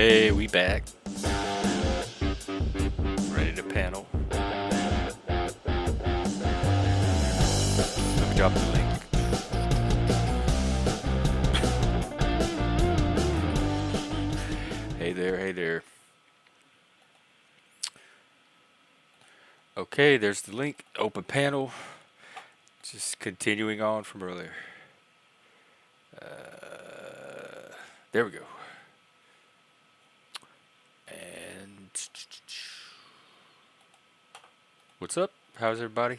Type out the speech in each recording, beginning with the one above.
Hey, we back. Ready to panel. Let me drop the link. Hey there, hey there. Okay, there's the link. Open panel. Just continuing on from earlier. There we go. And what's up? How's everybody?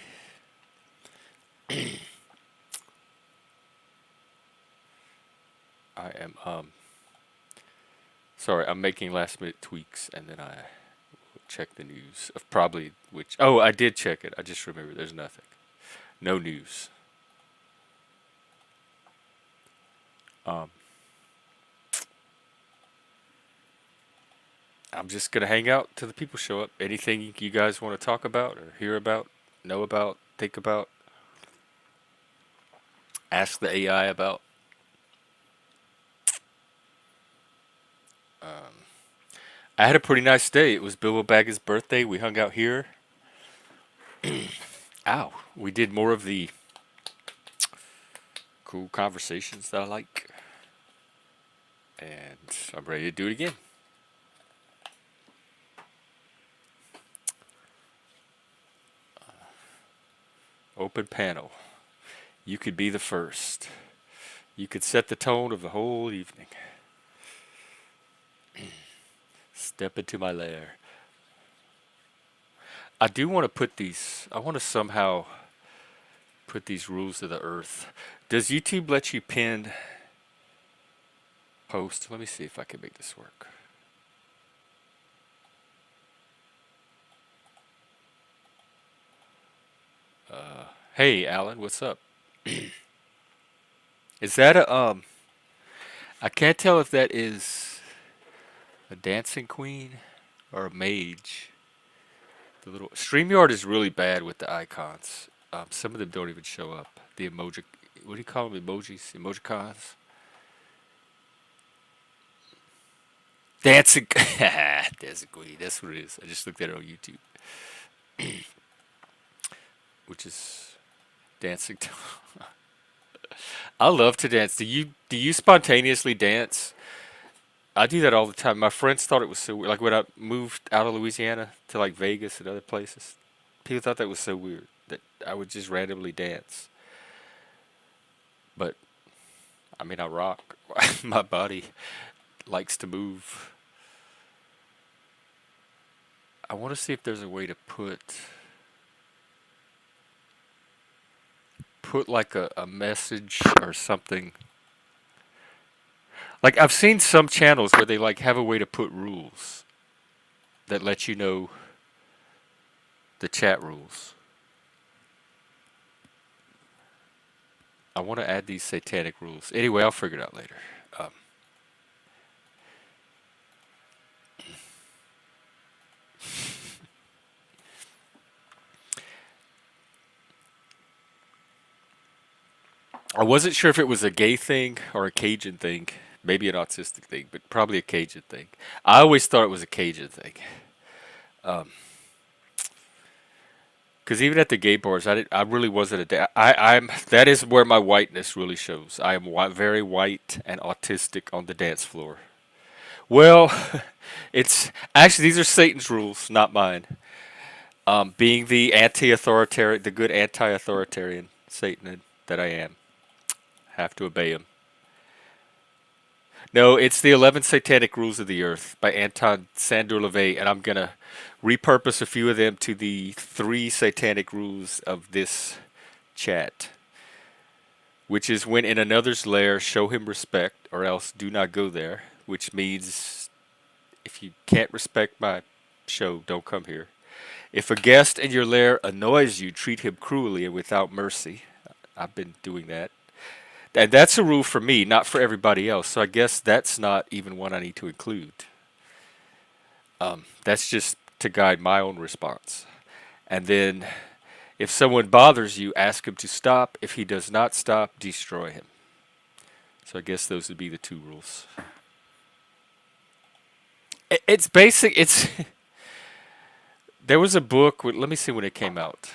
I am sorry, I'm making last minute tweaks and then I will check the news of probably which I did check it. I just remember there's nothing. No news. Um I'm just gonna hang out till the people show up. Anything you guys want to talk about or hear about, know about, think about, ask the AI about. I had a pretty nice day. It was Bilbo Baggins' birthday. We hung out here. Ow. We did more of the cool conversations that I like. And I'm ready to do it again. Open panel. You could be the first. You could set the tone of the whole evening. Step into my lair. I do want to put these, I want to somehow put these rules to the earth. Does YouTube let you pin post? Let me see if I can make this work. Hey, Alan, what's up? Is that I can't tell if that is a dancing queen or a mage. The little StreamYard is really bad with the icons. Some of them don't even show up. The emoji, what do you call them? Emojis, emojicons. Dancing, dancing queen. That's what it is. I just looked at it on YouTube, which is dancing. I love to dance. Do you spontaneously dance? I do that all the time. My friends thought it was so weird. Like when I moved out of Louisiana to like Vegas and other places, people thought that was so weird that I would just randomly dance. But I mean, I rock. My body likes to move. I want to see if there's a way to put like a message or something. Like I've seen some channels where they like have a way to put rules that let you know the chat rules. I want to add these satanic rules. Anyway, I'll figure it out later. Um, I wasn't sure if it was a gay thing or a Cajun thing. Maybe an autistic thing, but probably a Cajun thing. I always thought it was a Cajun thing. Um, Because even at the gay bars, I really wasn't I'm. That is where my whiteness really shows. I am very white and autistic on the dance floor. Well, it's actually these are Satan's rules, not mine. Being the anti-authoritarian, the good anti-authoritarian Satan that I am, have to obey him. No, it's the 11 Satanic Rules of the Earth by Anton Sandor LaVey, and I'm gonna repurpose a few of them to the three Satanic Rules of this chat, which is when in another's lair, show him respect, or else do not go there, which means if you can't respect my show, don't come here. If a guest in your lair annoys you, treat him cruelly and without mercy. I've been doing that. And that's a rule for me, not for everybody else. So I guess that's not even one I need to include. That's just to guide my own response. And then if someone bothers you, ask him to stop. If he does not stop, destroy him. So I guess those would be the two rules. It's basic. It's there was a book. Let me see when it came out.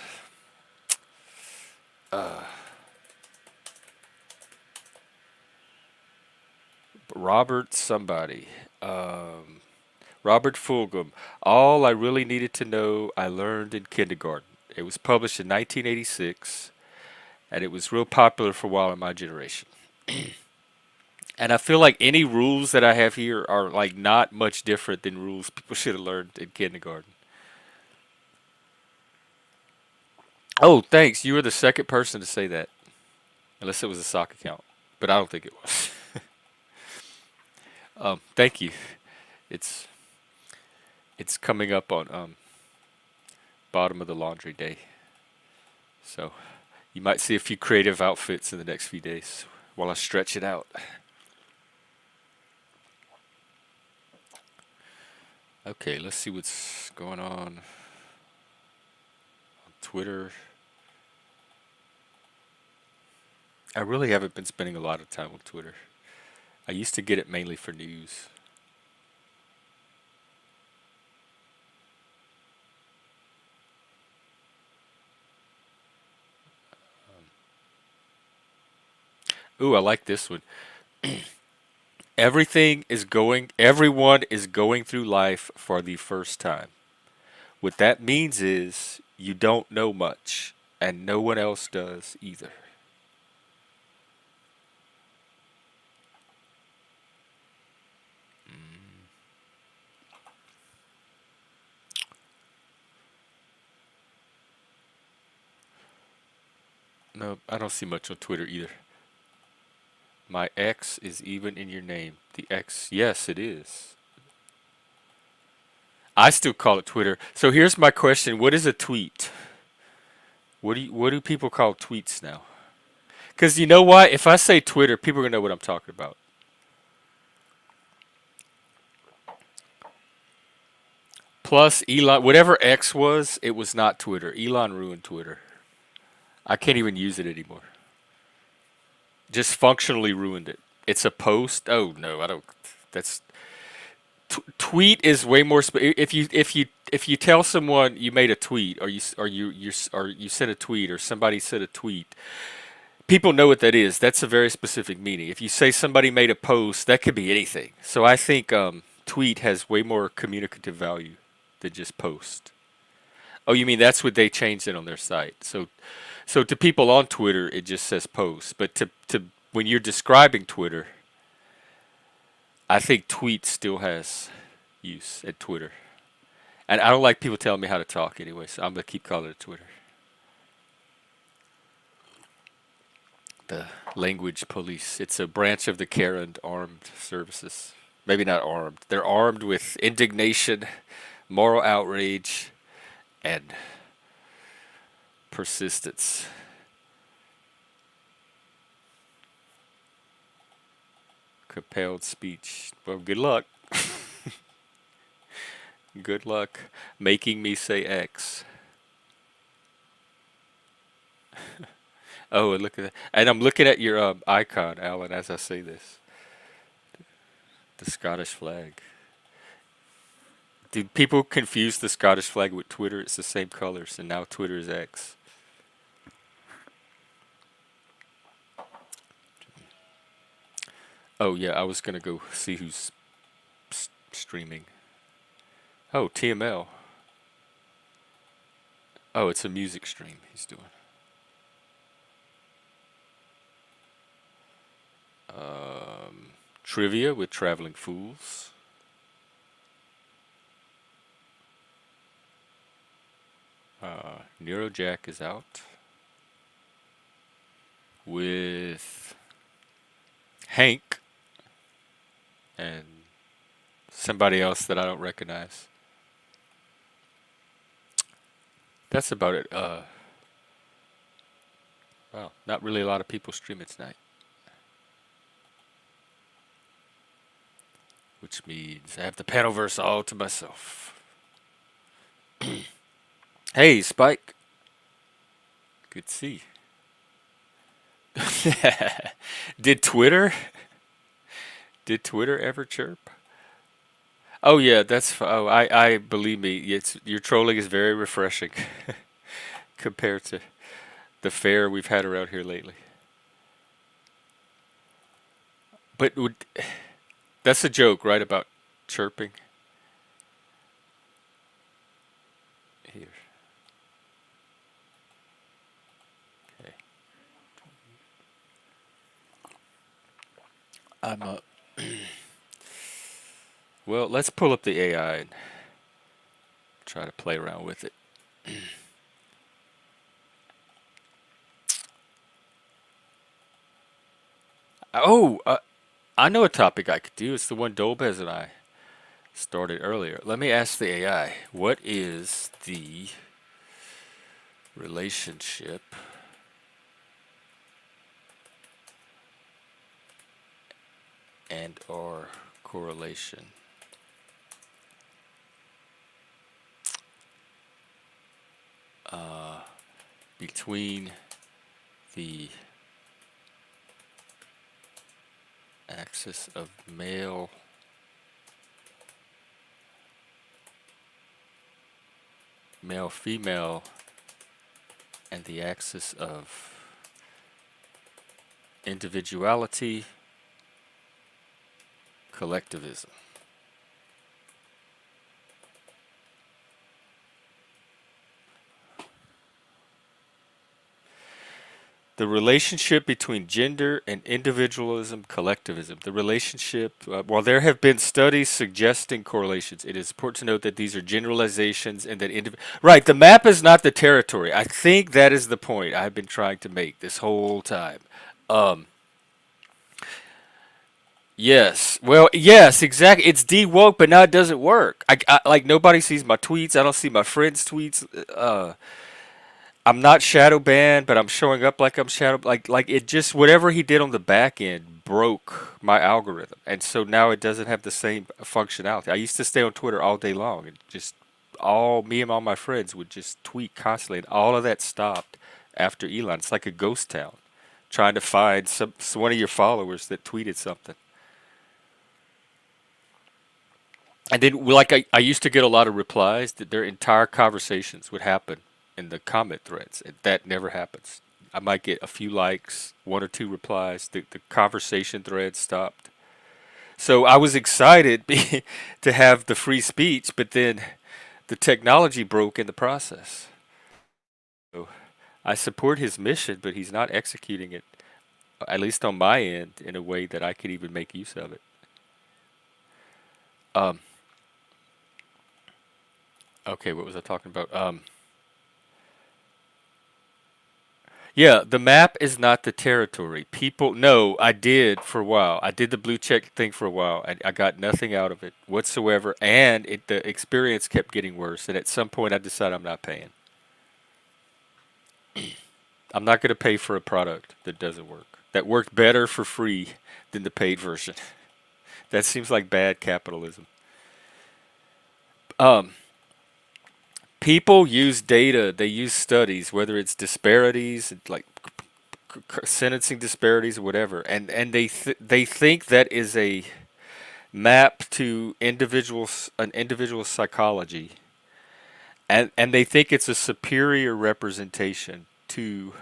Robert somebody. Robert Fulghum. All I really needed to know, I learned in kindergarten. It was published in 1986, and it was real popular for a while in my generation. And I feel like any rules that I have here are like not much different than rules people should have learned in kindergarten. Oh, thanks. You were the second person to say that, unless it was a sock account, but I don't think it was. Thank you. It's it's coming up on bottom of the laundry day, so you might see a few creative outfits in the next few days while I stretch it out. Okay, let's see what's going on Twitter. I really haven't been spending a lot of time on Twitter. I used to get it mainly for news. Ooh, I like this one. Everyone is going through life for the first time. What that means is you don't know much, and no one else does either. No, I don't see much on Twitter either. My X is even in your name. The X, yes, it is. I still call it Twitter. So here's my question: what is a tweet? What do people call tweets now? Because you know what? If I say Twitter, people are gonna know what I'm talking about. Plus, Elon, whatever X was, it was not Twitter. Elon ruined Twitter. I can't even use it anymore. Just functionally ruined it. It's a post. Oh no, I don't. That's tweet is way more. If you tell someone you made a tweet or you sent a tweet or somebody sent a tweet, people know what that is. That's a very specific meaning. If you say somebody made a post, that could be anything. So I think tweet has way more communicative value than just post. Oh, you mean that's what they changed it on their site? So to people on Twitter, it just says post. But to when you're describing Twitter, I think tweet still has use at Twitter. And I don't like people telling me how to talk anyway, so I'm gonna keep calling it Twitter. The language police. It's a branch of the Karen armed services. Maybe not armed. They're armed with indignation, moral outrage, and persistence. Compelled speech. Well, good luck. Good luck making me say X. Oh, and look at that. And I'm looking at your icon, Alan, as I say this. The Scottish flag. Do people confuse the Scottish flag with Twitter? It's the same colors, and now Twitter is X. Oh, yeah, I was going to go see who's streaming. Oh, TML. Oh, it's a music stream he's doing. Trivia with Traveling Fools. Neurojack is out with Hank and somebody else that I don't recognize. That's about it. Wow, not really a lot of people streaming tonight, which means I have the Panelverse all to myself. Hey, Spike. Good to see you. Did Twitter? Did Twitter ever chirp? Oh yeah, oh, I believe me, it's your trolling is very refreshing compared to the fare we've had around here lately. But that's a joke, right? About chirping here. Okay. I'm well, let's pull up the AI and try to play around with it. Oh, I know a topic I could do. It's the one Dolbez and I started earlier. Let me ask the AI, what is the relationship and or correlation uh, between the axis of male female and the axis of individuality collectivism. The relationship between gender and individualism, collectivism. The relationship, while there have been studies suggesting correlations, it is important to note that these are generalizations and that right, the map is not the territory. I think that is the point I've been trying to make this whole time. Um, yes, well, yes, exactly. It's de-woke, but now it doesn't work. Like nobody sees my tweets. I don't see my friends' tweets. I'm not shadow banned, but I'm showing up like I'm shadow like it just whatever he did on the back end broke my algorithm. And so now it doesn't have the same functionality. I used to stay on Twitter all day long and just all me and all my friends would just tweet constantly and all of that stopped after Elon. It's like a ghost town trying to find one of your followers that tweeted something. And then, like, I used to get a lot of replies that their entire conversations would happen in the comment threads. And that never happens. I might get a few likes, one or two replies. The conversation thread stopped. So I was excited to have the free speech, but then the technology broke in the process. So I support his mission, but he's not executing it, at least on my end, in a way that I could even make use of it. Um, okay, what was I talking about? Yeah, the map is not the territory. People, no, I did for a while. I did the blue check thing for a while, and I got nothing out of it whatsoever. And the experience kept getting worse. And at some point, I decided I'm not paying. I'm not going to pay for a product that doesn't work. That worked better for free than the paid version. That seems like bad capitalism. Um, People use data. They use studies, whether it's disparities, like sentencing disparities or whatever, and they think that is a map to an individual psychology, and they think it's a superior representation to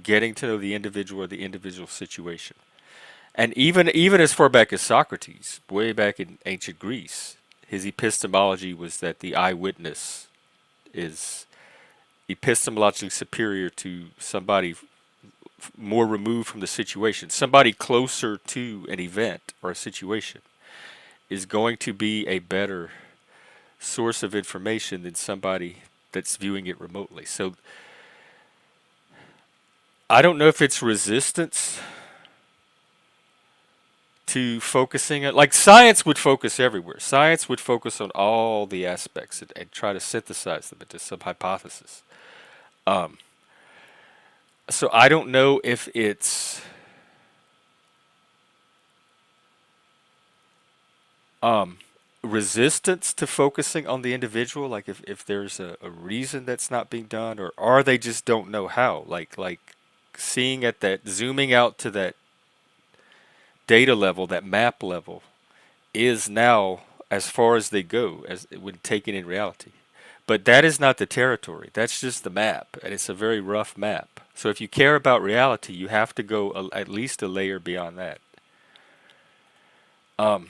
getting to know the individual or the individual situation. And even as far back as Socrates, way back in ancient Greece, his epistemology was that the eyewitness is epistemologically superior to somebody more removed from the situation. Somebody closer to an event or a situation is going to be a better source of information than somebody that's viewing it remotely. So I don't know if it's resistance to focusing it. Like science would focus everywhere. Science would focus on all the aspects and try to synthesize them into some hypothesis. Um, so I don't know if it's um, resistance to focusing on the individual, like if there's a reason that's not being done, or they just don't know how, like seeing at that, zooming out to that data level, that map level, is now as far as they go as when taken in reality. But that is not the territory. That's just the map, and it's a very rough map. So if you care about reality, you have to go at least a layer beyond that. Um,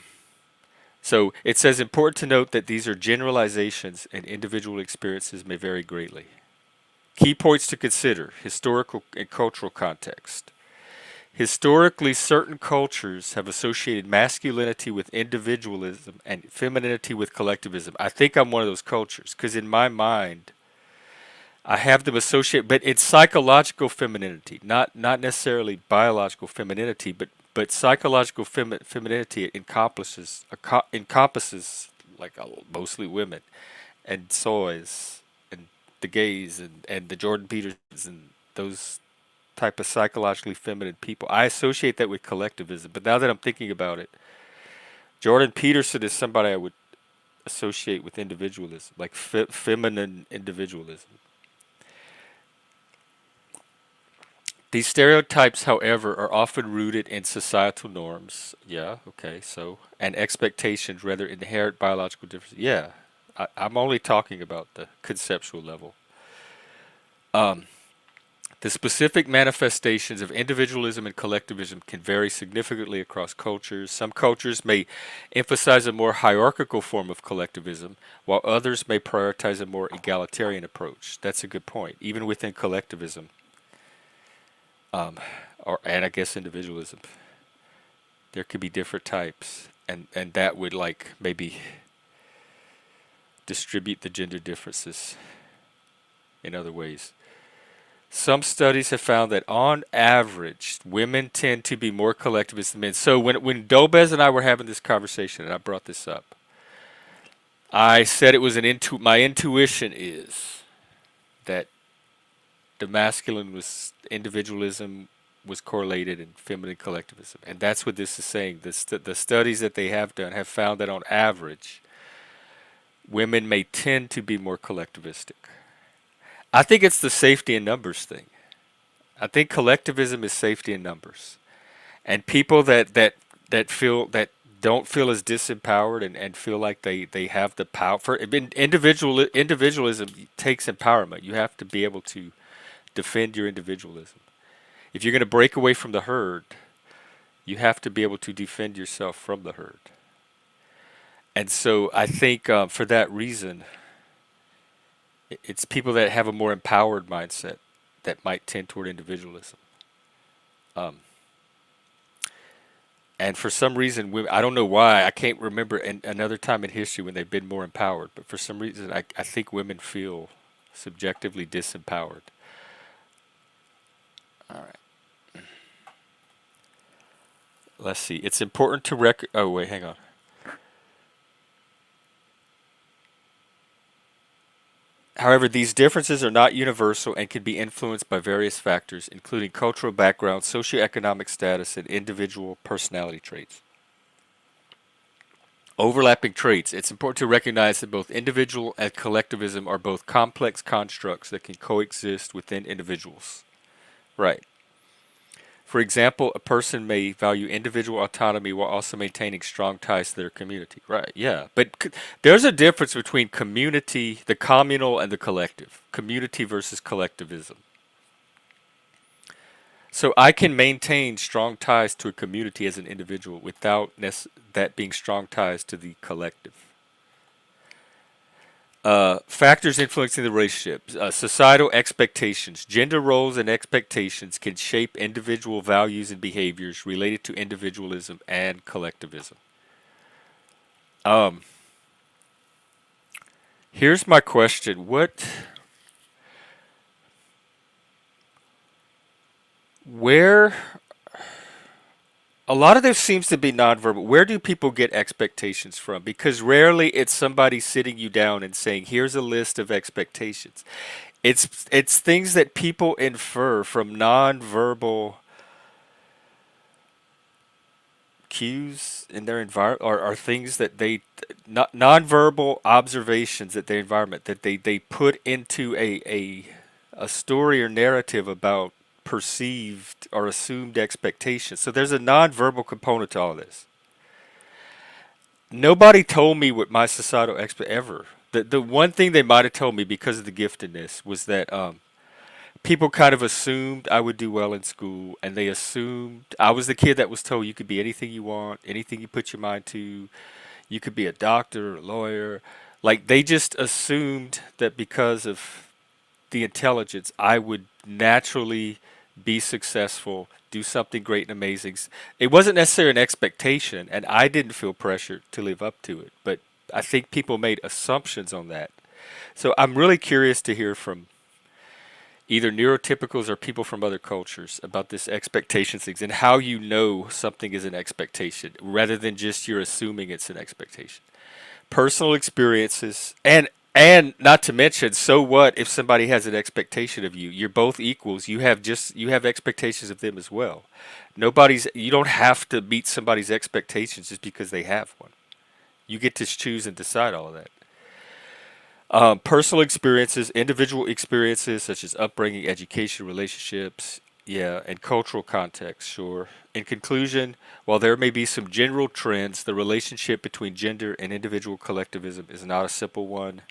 so it says important to note that these are generalizations and individual experiences may vary greatly. Key points to consider: historical and cultural context. Historically, certain cultures have associated masculinity with individualism and femininity with collectivism. I think I'm one of those cultures because in my mind, I have them associate, but it's psychological femininity, not necessarily biological femininity, but psychological femininity encompasses like mostly women and soys and the gays and the Jordan Petersons and those type of psychologically feminine people. I associate that with collectivism, but now that I'm thinking about it, Jordan Peterson is somebody I would associate with individualism, like feminine individualism. These stereotypes, however, are often rooted in societal norms. Yeah, okay, so, and expectations rather inherent biological differences. Yeah, I'm only talking about the conceptual level. Um, the specific manifestations of individualism and collectivism can vary significantly across cultures. Some cultures may emphasize a more hierarchical form of collectivism, while others may prioritize a more egalitarian approach. That's a good point. Even within collectivism, um, and I guess individualism, there could be different types, and that would like maybe distribute the gender differences in other ways. Some studies have found that on average, women tend to be more collectivist than men. So when Dobez and I were having this conversation, and I brought this up, I said it was my intuition is that the masculine was individualism was correlated in feminine collectivism, and that's what this is saying. The studies that they have done have found that on average, women may tend to be more collectivistic. I think it's the safety in numbers thing. I think collectivism is safety in numbers, and people that feel that don't feel as disempowered and feel like they have the power for individualism takes empowerment. You have to be able to defend your individualism. If you're going to break away from the herd, you have to be able to defend yourself from the herd. And so I think for that reason, it's people that have a more empowered mindset that might tend toward individualism. Um, and for some reason, I don't know why, I can't remember another time in history when they've been more empowered, but for some reason, I think women feel subjectively disempowered. All right. Let's see. It's important to oh, wait, hang on. However, these differences are not universal and can be influenced by various factors, including cultural background, socioeconomic status, and individual personality traits. Overlapping traits. It's important to recognize that both individual and collectivism are both complex constructs that can coexist within individuals. Right. For example, a person may value individual autonomy while also maintaining strong ties to their community. Right, yeah. But there's a difference between community, the communal, and the collective. Community versus collectivism. So I can maintain strong ties to a community as an individual without that being strong ties to the collective. Factors influencing the relationship. Societal expectations. Gender roles and expectations can shape individual values and behaviors related to individualism and collectivism. Um, Here's my question. Where, a lot of this seems to be nonverbal. Where do people get expectations from? Because rarely it's somebody sitting you down and saying, here's a list of expectations. It's things that people infer from nonverbal cues in their environment, or are things that they not nonverbal observations that their environment that they put into a story or narrative about perceived or assumed expectations. So there's a nonverbal component to all this. nobody told me what my societal expert ever. The one thing they might have told me because of the giftedness was that people kind of assumed I would do well in school, and they assumed I was the kid that was told you could be anything you want, anything you put your mind to. You could be a doctor, a lawyer. Like they just assumed that because of the intelligence, I would naturally be successful, do something great and amazing. It wasn't necessarily an expectation, and I didn't feel pressure to live up to it. But I think people made assumptions on that. So I'm really curious to hear from either neurotypicals or people from other cultures about this expectations things and how you know something is an expectation rather than just you're assuming it's an expectation. Personal experiences and not to mention, so what if somebody has an expectation of you? You're both equals. You have expectations of them as well. Nobody's you don't have to meet somebody's expectations just because they have one. You get to choose and decide all of that. Personal experiences, individual experiences such as upbringing, education, relationships, yeah, and cultural context, sure. In conclusion, while there may be some general trends, the relationship between gender and individual collectivism is not a simple one.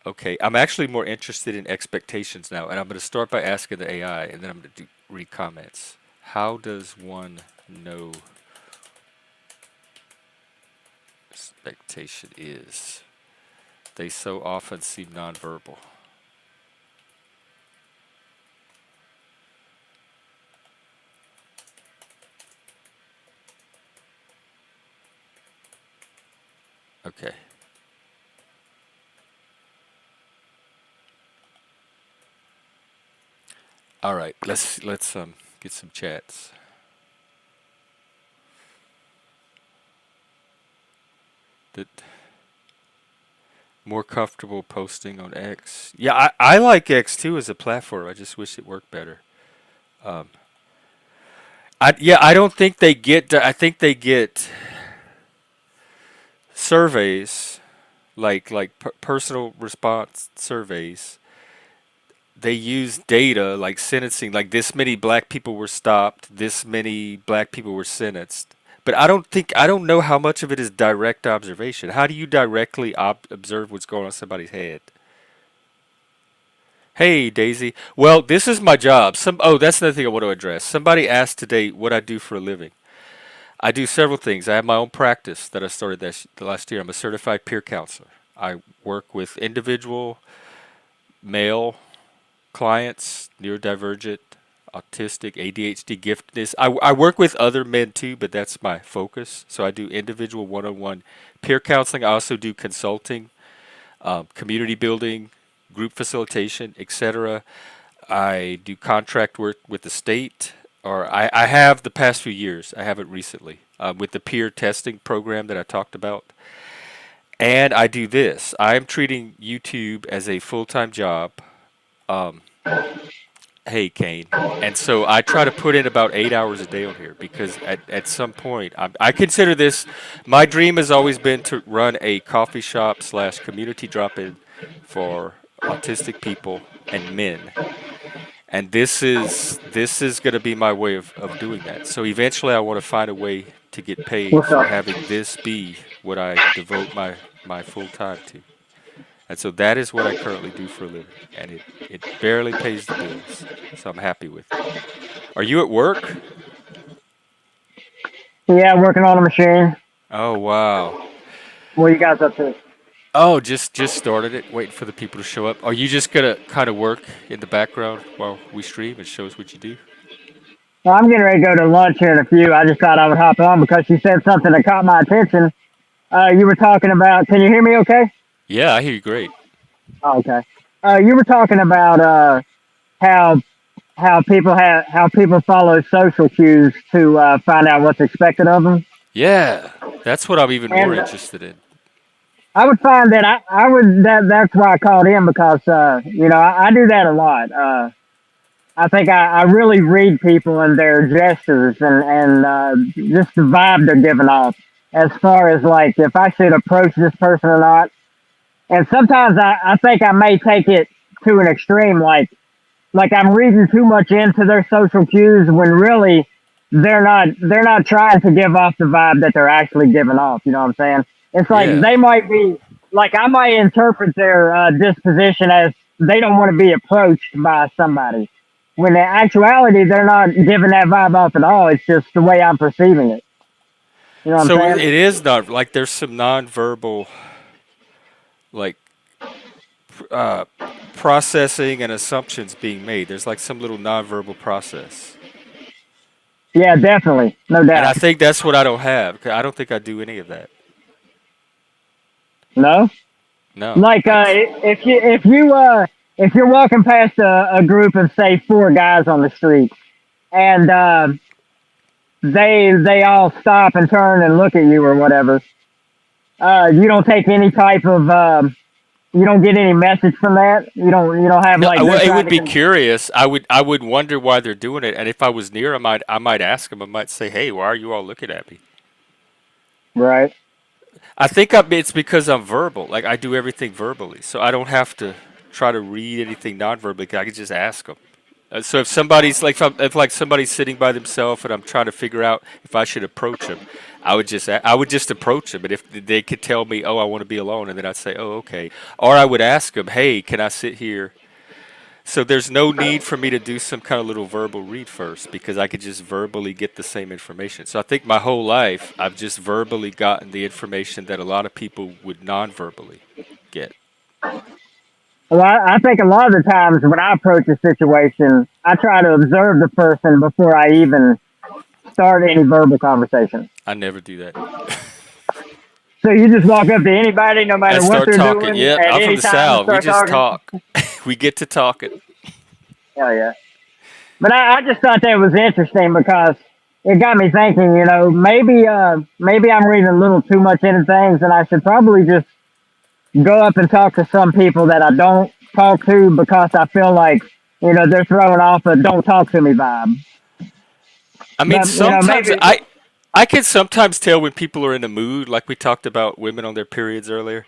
Okay, I'm actually more interested in expectations now, and I'm going to start by asking the AI, and then I'm going to read comments. How does one know expectation is? They so often seem nonverbal. Okay. All right. Let's get some chats. That more comfortable posting on X. Yeah, I like X too as a platform. I just wish it worked better. Um, I don't think they get. I think they get surveys like personal response surveys. They use data like sentencing, like this many black people were stopped, this many black people were sentenced. But I don't know how much of it is direct observation. How do you directly observe what's going on in somebody's head? Hey Daisy. Well, this is my job. That's another thing I want to address. Somebody asked today what I do for a living. I do several things. I have my own practice that I started the last year. I'm a certified peer counselor. I work with individual male clients, neurodivergent, autistic, ADHD, giftedness. I work with other men too, but that's my focus. So I do individual one-on-one peer counseling. I also do consulting, community building, group facilitation, etc. I do contract work with the state, or I have the past few years. I haven't recently with the peer testing program that I talked about. And I do this. I'm treating YouTube as a full-time job. Um, Hey, Kane. And so I try to put in about 8 hours a day on here because at some point I consider this my dream has always been to run a coffee shop slash community drop-in for autistic people and men. And this is going to be my way of doing that. So eventually I want to find a way to get paid What's for up? having this be what I devote my full time to. And so that is what I currently do for a living. And it barely pays the bills. So I'm happy with it. Are you at work? Yeah, working on a machine. Oh wow. What you guys up to? Oh, just started it, waiting for the people to show up. Are you just gonna kind of work in the background while we stream and show us what you do? Well, I'm getting ready to go to lunch here in a few. I just thought I would hop on because you said something that caught my attention. You were talking about. Can you hear me? Okay. Yeah, I hear you great. Oh, okay. You were talking about how how people follow social cues to find out what's expected of them, Yeah, that's what I'm even more and interested in. I would find that I would that's why I called in because I do that a lot. I think I really read people and their gestures and just the vibe they're giving off as far as like if I should approach this person or not. And sometimes I think I may take it to an extreme, like I'm reading too much into their social cues when really they're not trying to give off the vibe that they're actually giving off. You know what I'm saying? It's like Yeah. they might be like I might interpret their disposition as they don't want to be approached by somebody. When in actuality they're not giving that vibe off at all. It's just the way I'm perceiving it. You know what So I'm it saying? is not like there's some nonverbal like uh, processing and assumptions being made. There's like some little nonverbal process. Yeah, definitely, no And I doubt. think that's what I don't have. 'Cause I don't think I do any of that. No, No. like if you're walking past a group of say four guys on the street and they all stop and turn and look at you or whatever. You don't take any type of you don't get any message from that. You don't have No, like they're it trying would to be curious. I would wonder why they're doing it, and if I was near, I might ask them. I might say, "Hey, why are you all looking at me?" right. It's because I'm verbal. Like I do everything verbally, so I don't have to try to read anything non-verbally. I can just ask them. So if somebody's like if like somebody's sitting by themselves and I'm trying to figure out if I should approach them, I would just approach them. And if they could tell me, "Oh, I want to be alone," and then I'd say, "Oh, okay," or I would ask them, "Hey, can I sit here?" So there's no need for me to do some kind of little verbal read first because I could just verbally get the same information. So I think my whole life I've just verbally gotten the information that a lot of people would non-verbally get. Well, I think a lot of the times when I approach a situation, I try to observe the person before I even start any verbal conversation. I never do that. So you just walk up to anybody, no I matter what start they're talking. doing, Yep, at I'm from any the time, and South. We start just talking. talk. We get to talking. Hell yeah! But I just thought that was interesting because it got me thinking. Maybe I'm reading a little too much into things, and I should probably just go up and talk to some people that I don't talk to because I feel like they're throwing off a "don't talk to me" vibe. I mean, But sometimes maybe I can sometimes tell when people are in a mood, like we talked about women on their periods earlier.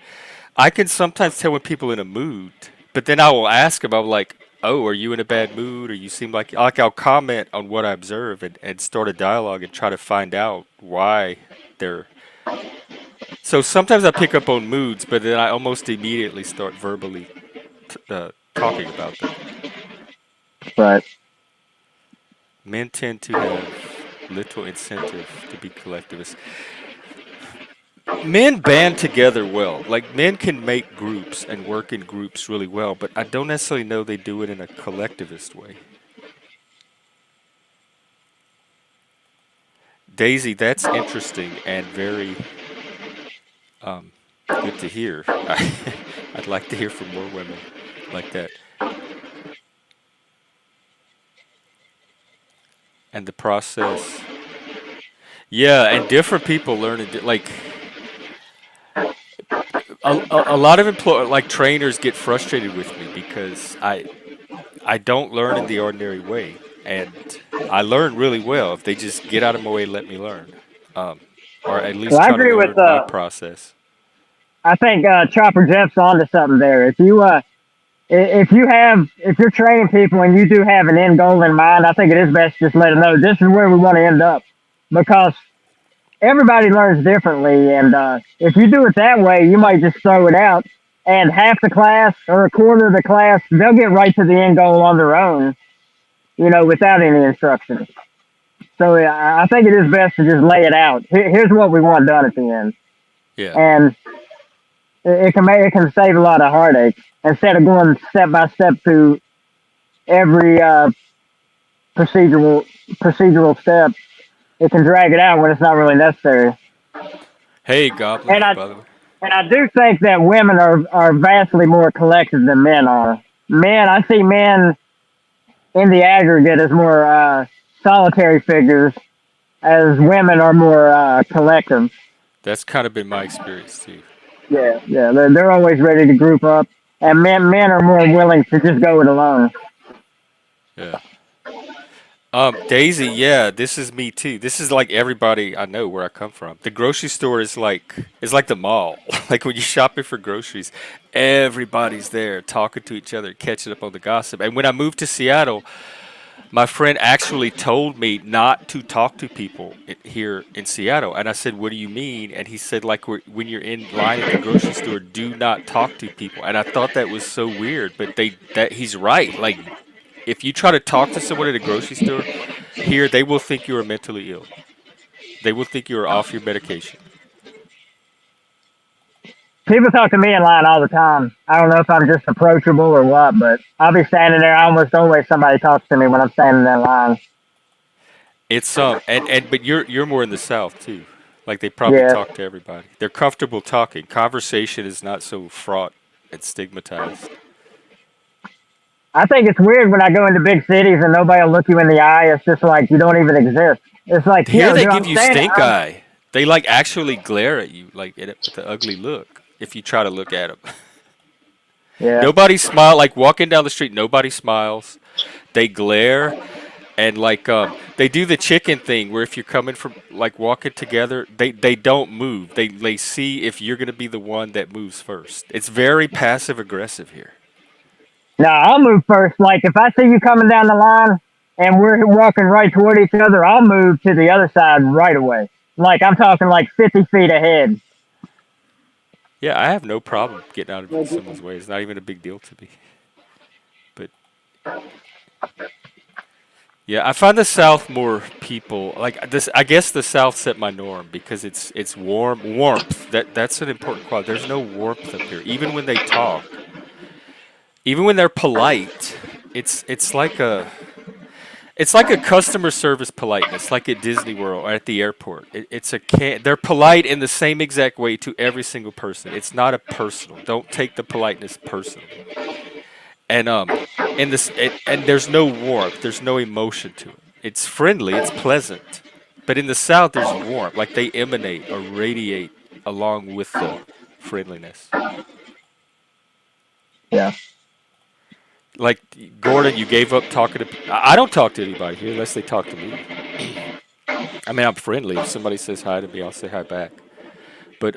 I can sometimes tell when people are in a mood, but then I will ask them. I'm like, "Oh, are you in a bad mood?" Or you seem like I'll comment on what I observe and start a dialogue and try to find out why they're. So sometimes I pick up on moods, but then I almost immediately start verbally talking about them. but Men tend to have little incentive to be collectivists. Men band together well. Like men can make groups and work in groups really well, but I don't necessarily know they do it in a collectivist way. Daisy, that's interesting and very um, good to hear. I'd like to hear from more women like that. And the process, yeah, and different people learn it. Like a lot of like trainers get frustrated with me because I don't learn in the ordinary way, and I learn really well if they just get out of my way and let me learn, um, or at well, least I try to agree with. learn my process. I think Chopper Jeff's onto something there. If you're training people and you do have an end goal in mind, I think it is best to just let them know this is where we want to end up, because everybody learns differently, and if you do it that way, you might just throw it out, and half the class or a quarter of the class they'll get right to the end goal on their own, without any instruction. So I think it is best to just lay it out. Here's what we want done at the end, Yeah. and it can save a lot of heartache instead of going step by step through every procedural procedural step. It can drag it out when it's not really necessary. Hey, Goblin, And I by the way. and I do think that women are vastly more collective than men are. I see men in the aggregate as more solitary figures, as women are more collective. That's kind of been my experience too. Yeah, yeah, they're always ready to group up, and men are more willing to just go it alone. Yeah. Daisy, yeah, this is me too. This is like everybody I know where I come from. The grocery store is like the mall. Like when you're shopping for groceries, everybody's there talking to each other, catching up on the gossip. And when I moved to Seattle, My friend actually told me not to talk to people here in Seattle, and I said, "What do you mean?" And he said, "Like when you're in line at the grocery store, do not talk to people." And I thought that was so weird, but that he's right. Like if you try to talk to someone at a grocery store here, they will think you are mentally ill. They will think you are off your medication. People talk to me in line all the time. I don't know if I'm just approachable or what, but I'll be standing there. Almost always somebody talks to me when I'm standing in line. It's and but you're more in the South too. Like they probably Yeah. talk to everybody. They're comfortable talking. Conversation is not so fraught and stigmatized. I think it's weird when I go into big cities and nobody will look you in the eye. It's just like you don't even exist. It's like, Here yo, they dude, give I'm you standing. stink eye. They like actually glare at you like with the ugly look if you try to look at them. Yeah. Nobody smile like walking down the street. Nobody smiles. They glare and like they do the chicken thing where if you're coming from like walking together, they don't move. They see if you're gonna be the one that moves first. It's very passive aggressive here. No, I'll move first. Like if I see you coming down the line and we're walking right toward each other, I'll move to the other side right away. Like I'm talking like 50 feet ahead. Yeah, I have no problem getting out of someone's way. It's not even a big deal to me. But yeah, I find the South more people like this. I guess the South set my norm because it's warmth. That's an important quality. There's no warmth up here, even when they talk, even when they're polite. It's like a customer service politeness, like at Disney World or at the airport. It's a can. They're polite in the same exact way to every single person. It's not a personal. Don't take the politeness personally. And in this and there's no warmth, there's no emotion to it. It's friendly, it's pleasant. But in the South there's warmth, like they emanate or radiate along with the friendliness. Yeah. Like Gordon, you gave up talking to I don't talk to anybody here unless they talk to me. I mean, I'm friendly. If somebody says hi to me, I'll say hi back. But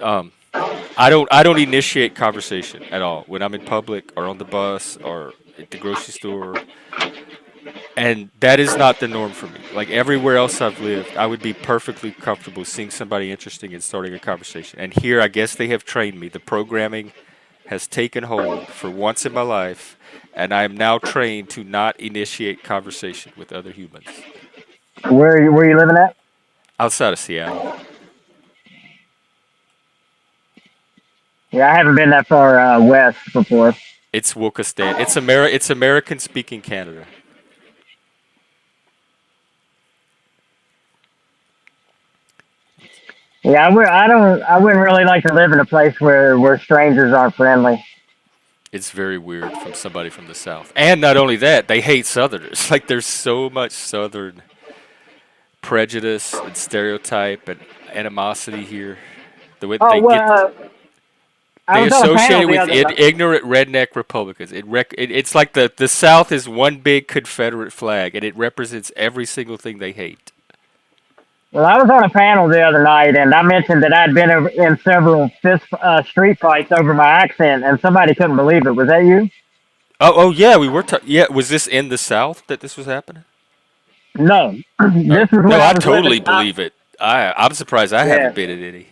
I don't initiate conversation at all when I'm in public or on the bus or at the grocery store. And that is not the norm for me. Like everywhere else I've lived, I would be perfectly comfortable seeing somebody interesting and starting a conversation. And here, I guess they have trained me. The programming has taken hold for once in my life, and I am now trained to not initiate conversation with other humans Where you living at? outside of Seattle. Yeah, I haven't been that far west before. It's Wokistan. It's American speaking Canada. Yeah, I don't. I wouldn't really like to live in a place where strangers aren't friendly. It's very weird from somebody from the South. And not only that, they hate Southerners. Like there's so much Southern prejudice and stereotype and animosity here. The way Oh they get well, I they was on a panel associate it the with other night. ignorant redneck Republicans. It's like the South is one big Confederate flag, and it represents every single thing they hate. Well, I was on a panel the other night, and I mentioned that I'd been in several street fights over my accent, and somebody couldn't believe it. Was that you? Oh yeah, we were. Yeah, was this in the South that this was happening? No, Oh this is when no, I I was totally living. believe it. I'm surprised I Yeah, haven't been in any.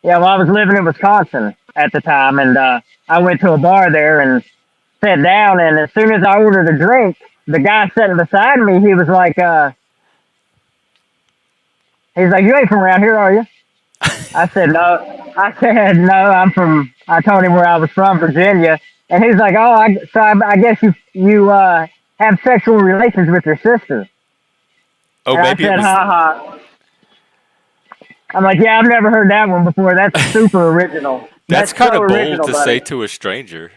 yeah. Well, I was living in Wisconsin at the time, and I went to a bar there and sat down. And as soon as I ordered a drink, the guy sitting beside me, he's like, "You ain't from around here, are you?" I said, "No." I said, "No, I'm from." I told him where I was from, Virginia, and he's like, "Oh, I guess you have sexual relations with your sister." Oh, And I maybe it said, was. "Ha ha." I'm like, "Yeah, I've never heard that one before. That's super original. That's That's kind so of bold original, to say buddy." to a stranger.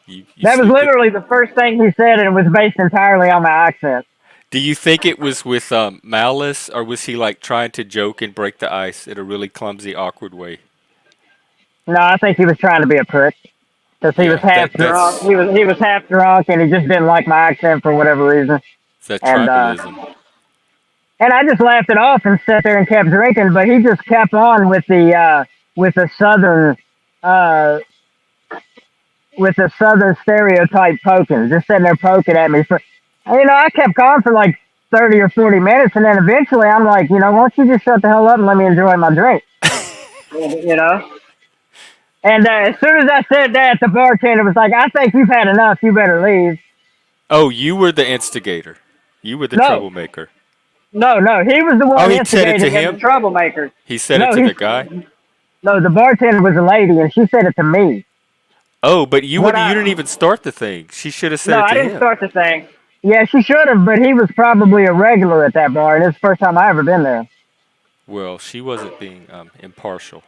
You That was sleep with. literally the first thing he said, and it was based entirely on my accent. Do you think it was with malice, or was he like trying to joke and break the ice in a really clumsy, awkward way? No, I think he was trying to be a prick because he was Yeah, half that drunk. that's He was half drunk, and he just didn't like my accent for whatever reason. that And tribalism. I just laughed it off and sat there and kept drinking. But he just kept on with the southern uh, with the southern stereotype poking, just sitting there poking at me. I kept calling for like 30 or 40 minutes, and then eventually I'm like, why don't you just shut the hell up and let me enjoy my drink? You know? And as soon as I said that, the bartender was like, I think you've had enough. You better leave. Oh, you were the instigator. You were the No, troublemaker. no. He was the Oh, one he said it to instigating as the him? troublemaker. He said it No, to the guy? no, the bartender was a lady, and she said it to me. Oh, but you What wouldn't you didn't I even start the thing. She should have said No, it I to didn't him. start the thing. Yeah, she should have, but he was probably a regular at that bar, and it's the first time I ever been there. Well, she wasn't being impartial.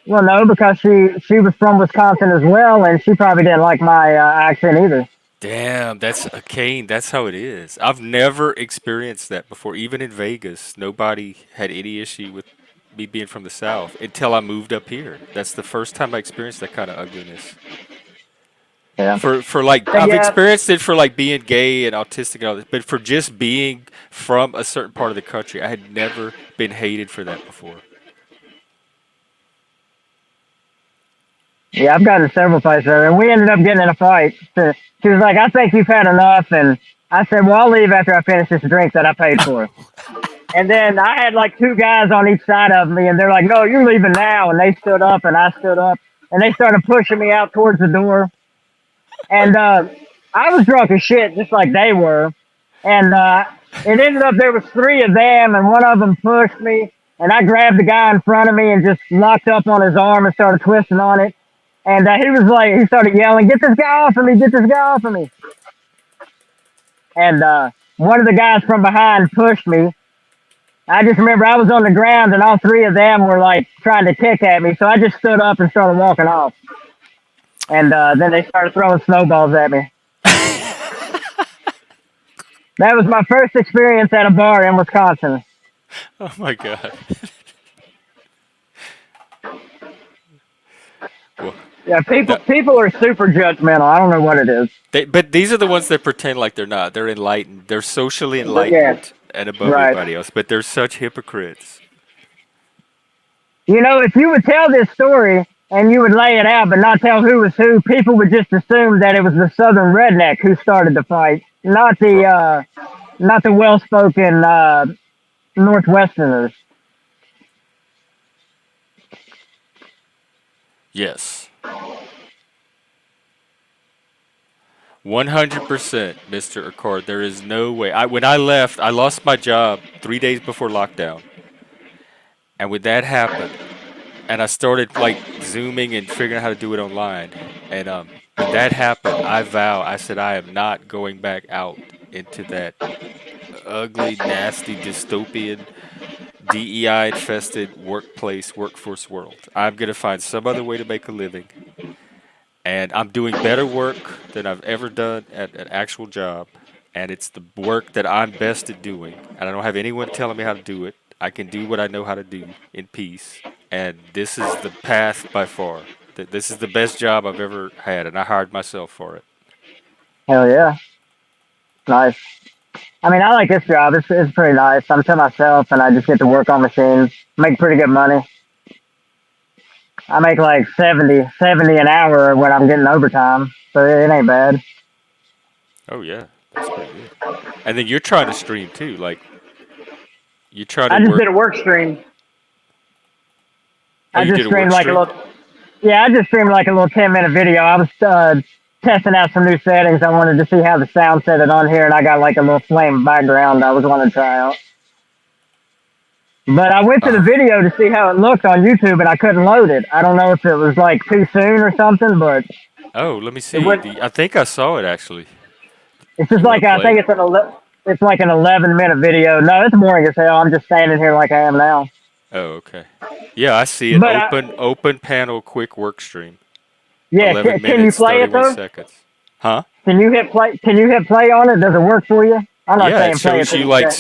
Well, no, because she was from Wisconsin as well, and she probably didn't like my accent either. Damn, that's a Kane. That's how it is. I've never experienced that before. Even in Vegas, nobody had any issue with me being from the South until I moved up here. That's the first time I experienced that kind of ugliness. Yeah, For like but I've yeah, experienced it for like being gay and autistic and all this, but for just being from a certain part of the country, I had never been hated for that before. yeah, I've gotten several fights there, and we ended up getting in a fight. She was like, "I think you've had enough," and I said, "Well, I'll leave after I finish this drink that I paid for." And then I had like two guys on each side of me, and they're like, "No, you're leaving now." And they stood up, and I stood up, and they started pushing me out towards the door. And I was drunk as shit, just like they were. And it ended up there was three of them, and one of them pushed me, and I grabbed the guy in front of me and just locked up on his arm and started twisting on it. And he was like, he started yelling, "Get this guy off of me! Get this guy off of me!" And one of the guys from behind pushed me. I just remember I was on the ground, and all three of them were like trying to kick at me, so I just stood up and started walking off. And then they started throwing snowballs at me. That was my first experience at a bar in Wisconsin. Oh my god. Well, Yeah, people that people are super judgmental. I don't know what it is. but these are the ones that pretend like they're not. They're enlightened. They're socially But yeah, enlightened and above right. everybody else, but they're such hypocrites. If you would tell this story and you would lay it out, but not tell who was who, people would just assume that it was the Southern redneck who started the fight, Pro- not the well-spoken Northwesterners. yes. 100%, Mr. Accord. There is no way. When I left, I lost my job 3 days before lockdown. And when that happened, and I started like zooming and figuring out how to do it online. And when that happened, I said I am not going back out into that ugly, nasty, dystopian, DEI infested workforce world. I'm gonna find some other way to make a living, and I'm doing better work than I've ever done at an actual job. And it's the work that I'm best at doing, and I don't have anyone telling me how to do it. I can do what I know how to do in peace, and this is the path by far. This is the best job I've ever had, and I hired myself for it. Hell yeah, nice. I mean, I like this job. It's pretty nice. I'm to myself, and I just get to work on machines, make pretty good money. I make like 70 an hour when I'm getting overtime, so it ain't bad. Oh yeah, that's pretty good. And then you're trying to stream too, like you're trying to I just work. did a work stream. Oh, I you just did a work streamed like a stream. little, yeah, I just streamed like a little 10-minute video. I was testing out some new settings. I wanted to see how the sound set it on here, and I got like a little flame background I was wanting to try out. But I went to the Uh, video to see how it looked on YouTube, and I couldn't load it. I don't know if it was like too soon or something, but oh, let me it see. went. I think I saw it actually. It's just You want like to I play think it? it's like an 11-minute video. No, it's boring as hell. I'm just standing here like I am now. Oh, okay. Yeah, I see it. But Open panel quick work stream. yeah, 11 can you minutes play it 31 though? seconds. Huh? Can you hit play? Can you hit play on it? Does it work for you? I'm not Yeah, it saying play it shows to you the like chat.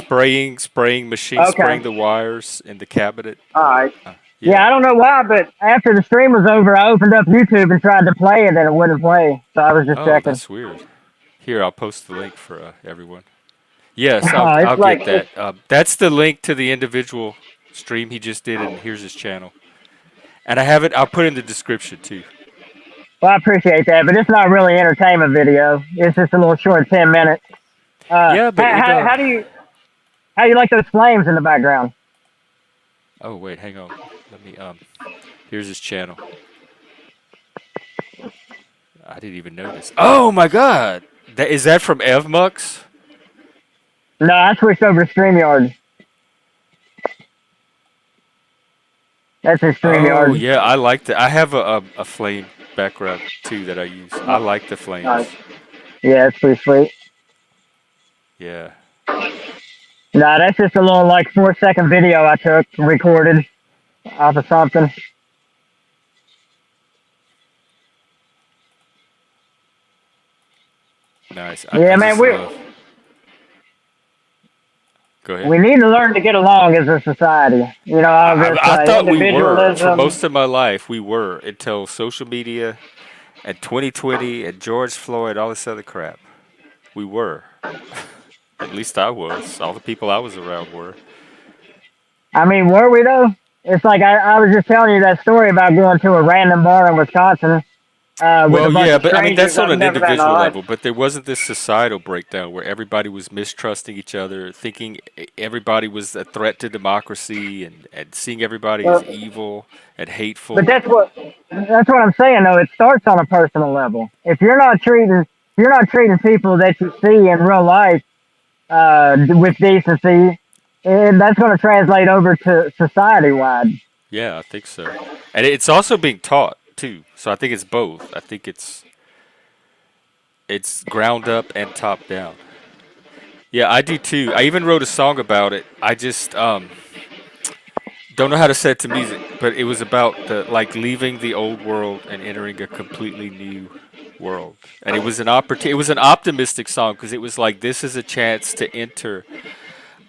spraying machine, Okay. spraying the wires in the cabinet. All right. Yeah, Yeah. I don't know why, but after the stream was over, I opened up YouTube and tried to play it, and it wouldn't play. So I was just Oh, checking. that's weird. Here, I'll post the link for everyone. Yes, I'll It's like get it's. that. That's the link to the individual stream he just did, and here's his channel. And I have it. I'll put it in the description too. Well, I appreciate that, but it's not really entertainment video. It's just a little short 10 minutes. Yeah, but it How do you how you like those flames in the background? Oh wait, hang on. Let me here's his channel. I didn't even notice. Oh my god. That is that from Evmux? No, I switched over to StreamYard. That's in Oh StreamYard. yeah, I like that. I have a flame background too that I use. I like the Uh, flames. yeah, it's pretty sweet. Yeah. No, that's just a little like 4 second video I took, recorded off of something. Nice. I Yeah, man, just love. Go ahead. we need to learn to get along as a society. You know, all this I thought we were for individualism. most of my life. We were until social media and 2020 and George Floyd, all this other crap. We were. At least I was. All the people I was around were. I mean, were we though? It's like I was just telling you that story about going to a random bar in Wisconsin with a Well, bunch yeah, of but I mean strangers that's on I've an never met in my individual life. level. But there wasn't this societal breakdown where everybody was mistrusting each other, thinking everybody was a threat to democracy, and seeing everybody as Well, evil and but hateful. that's what I'm saying though. It starts on a personal level. If you're not treating people that you see in real life with decency, and that's going to translate over to society wide. Yeah, I think so. And it's also being taught too. So I think it's both. I think it's ground up and top down. Yeah, I do too. I even wrote a song about it. I just don't know how to set it to music, but it was about the like leaving the old world and entering a completely new world. And it was an it was an optimistic song because it was like this is a chance to enter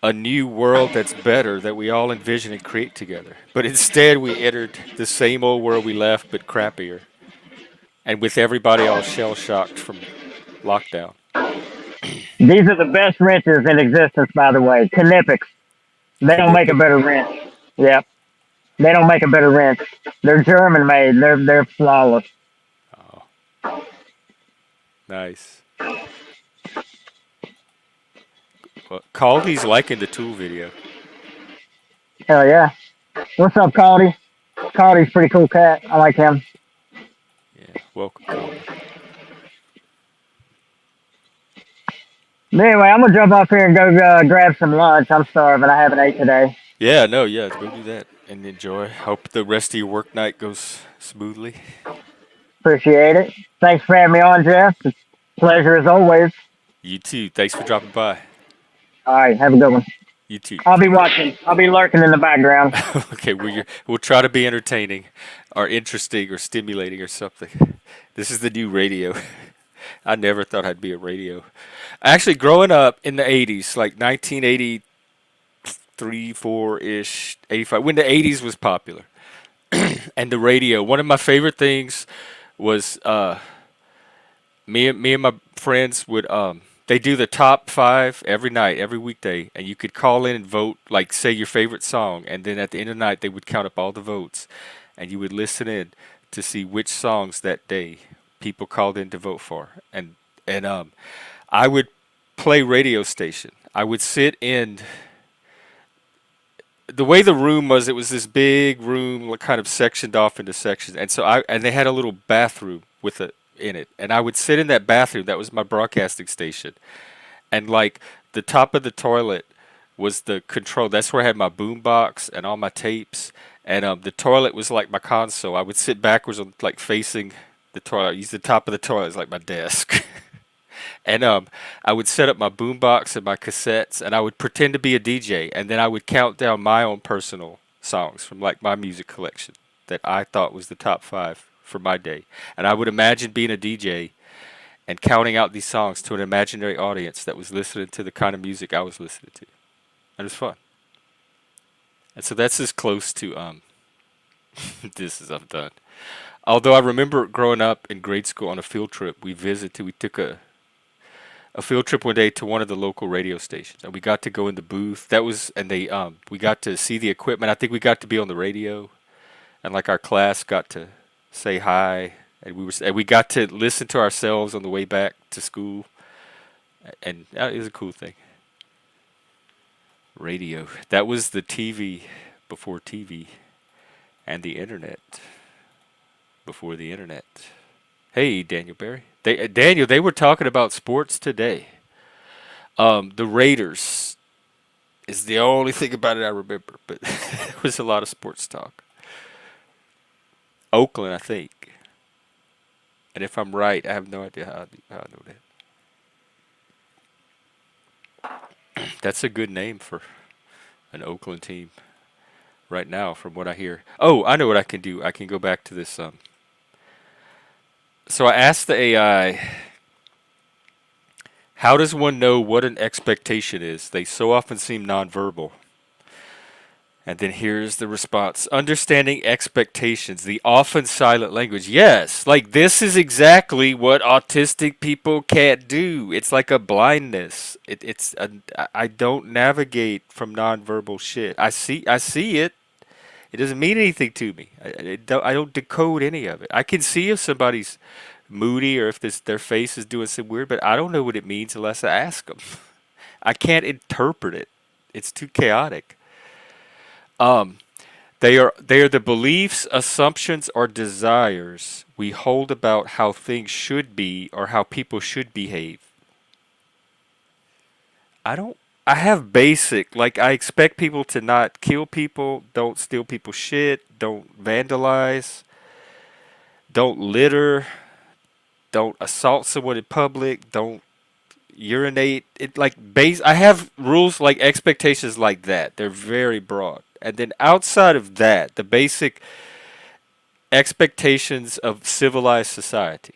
a new world that's better that we all envision and create together. But instead we entered the same old world we left but crappier. And with everybody all shell shocked from lockdown. These are the best wrenches in existence, by the way. Knipics. They don't make a Knippet. better wrench. Yep. They don't make a better wrench. They're German made. They're flawless. Oh, nice. Well, Caldy's liking the tool video. Hell yeah. What's up, Caldy? Caldy's a pretty cool cat. I like him. Yeah, welcome, Caldy. But anyway, I'm gonna jump off here and go grab some lunch. I'm starving. I haven't ate today. Yeah, no, yeah, go do that and enjoy. Hope the rest of your work night goes smoothly. Appreciate it. Thanks for having me on, Jeff. It's a pleasure as always. You too. Thanks for dropping by. All right, have a good one. You too. I'll be Take care. watching. I'll be lurking in the background. Okay, we'll try to be entertaining or interesting or stimulating or something. This is the new radio. I never thought I'd be a radio. Actually, growing up in the 80s, like 1983, 4 ish, 85, when the 80s was popular, and the radio, one of my favorite things was me and my friends would they do the top five every night, every weekday, and you could call in and vote, like say your favorite song, and then at the end of the night they would count up all the votes, and you would listen in to see which songs that day people called in to vote for, and I would play radio station. I would sit in the way the room was. It was this big room, like, kind of sectioned off into sections, and they had a little bathroom with a in it, and I would sit in that bathroom. That was my broadcasting station, and like the top of the toilet was the control. That's where I had my boom box and all my tapes, and the toilet was like my console. I would sit backwards, on, like facing the toilet. I use the top of the toilet as like my desk. And I would set up my boombox and my cassettes, and I would pretend to be a DJ, and then I would count down my own personal songs from like my music collection that I thought was the top five for my day. And I would imagine being a DJ and counting out these songs to an imaginary audience that was listening to the kind of music I was listening to. And it was fun. And so that's as close to this as I've done. Although I remember growing up in grade school on a field trip, we took a field trip one day to one of the local radio stations, and we got to go in the booth. That was, and they we got to see the equipment. I think we got to be on the radio, and like our class got to say hi, and we got to listen to ourselves on the way back to school. And that is a cool thing. Radio. That was the TV before TV, and the internet before the internet. Hey, Daniel Barry. Daniel, they were talking about sports today. The Raiders is the only thing about it I remember, but it was a lot of sports talk. Oakland, I think. And if I'm right, I have no idea how I know that. That's a good name for an Oakland team right now, from what I hear. Oh, I know what I can do. I can go back to this. So I asked the AI, how does one know what an expectation is? They so often seem nonverbal. And then here's the response: understanding expectations, the often silent language. Yes, like this is exactly what autistic people can't do. It's like a blindness. I don't navigate from nonverbal shit. I see it. It doesn't mean anything to me. I don't decode any of it. I can see if somebody's moody or if their face is doing some weird, but I don't know what it means unless I ask them. I can't interpret it. It's too chaotic. Um, they are the beliefs, assumptions, or desires we hold about how things should be or how people should behave. I don't. I have basic, like I expect people to not kill people, don't steal people's shit, don't vandalize, don't litter, don't assault someone in public, don't urinate. It like base. I have rules like expectations like that. They're very broad. And then outside of that, the basic expectations of civilized society.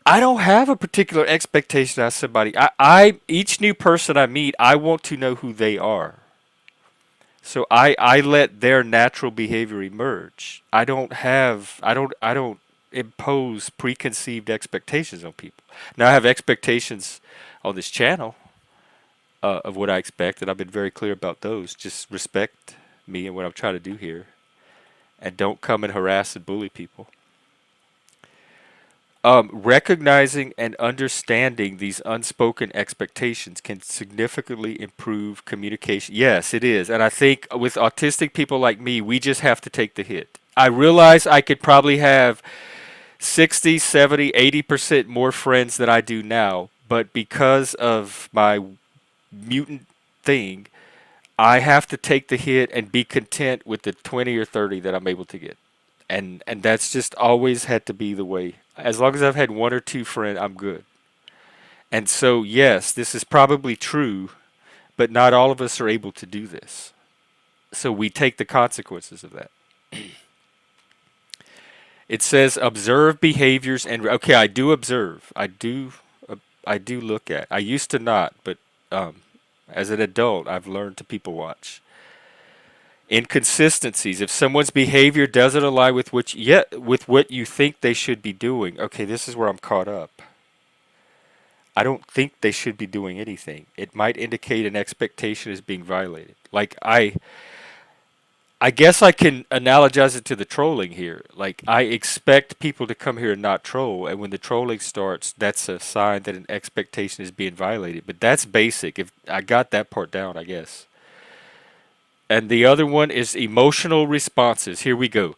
I don't have a particular expectation as somebody. I each new person I meet, I want to know who they are. So I let their natural behavior emerge. I don't impose preconceived expectations on people. Now I have expectations on this channel of what I expect, and I've been very clear about those. Just respect me and what I'm trying to do here, and don't come and harass and bully people. Recognizing and understanding these unspoken expectations can significantly improve communication. Yes, it is. And I think with autistic people like me, we just have to take the hit. I realize I could probably have 60, 70, 80% more friends than I do now, but because of my mutant thing, I have to take the hit and be content with the 20 or 30 that I'm able to get. And that's just always had to be the way. As long as I've had one or two friends, I'm good. And so, yes, this is probably true, but not all of us are able to do this. So we take the consequences of that. It says observe behaviors and okay, I do observe. I do look at. I used to not, but as an adult, I've learned to people watch. Inconsistencies. If someone's behavior doesn't align with with what you think they should be doing, okay, this is where I'm caught up. I don't think they should be doing anything. It might indicate an expectation is being violated. Like I guess I can analogize it to the trolling here. Like I expect people to come here and not troll, and when the trolling starts, that's a sign that an expectation is being violated. But that's basic. If I got that part down, I guess. And the other one is emotional responses. Here we go.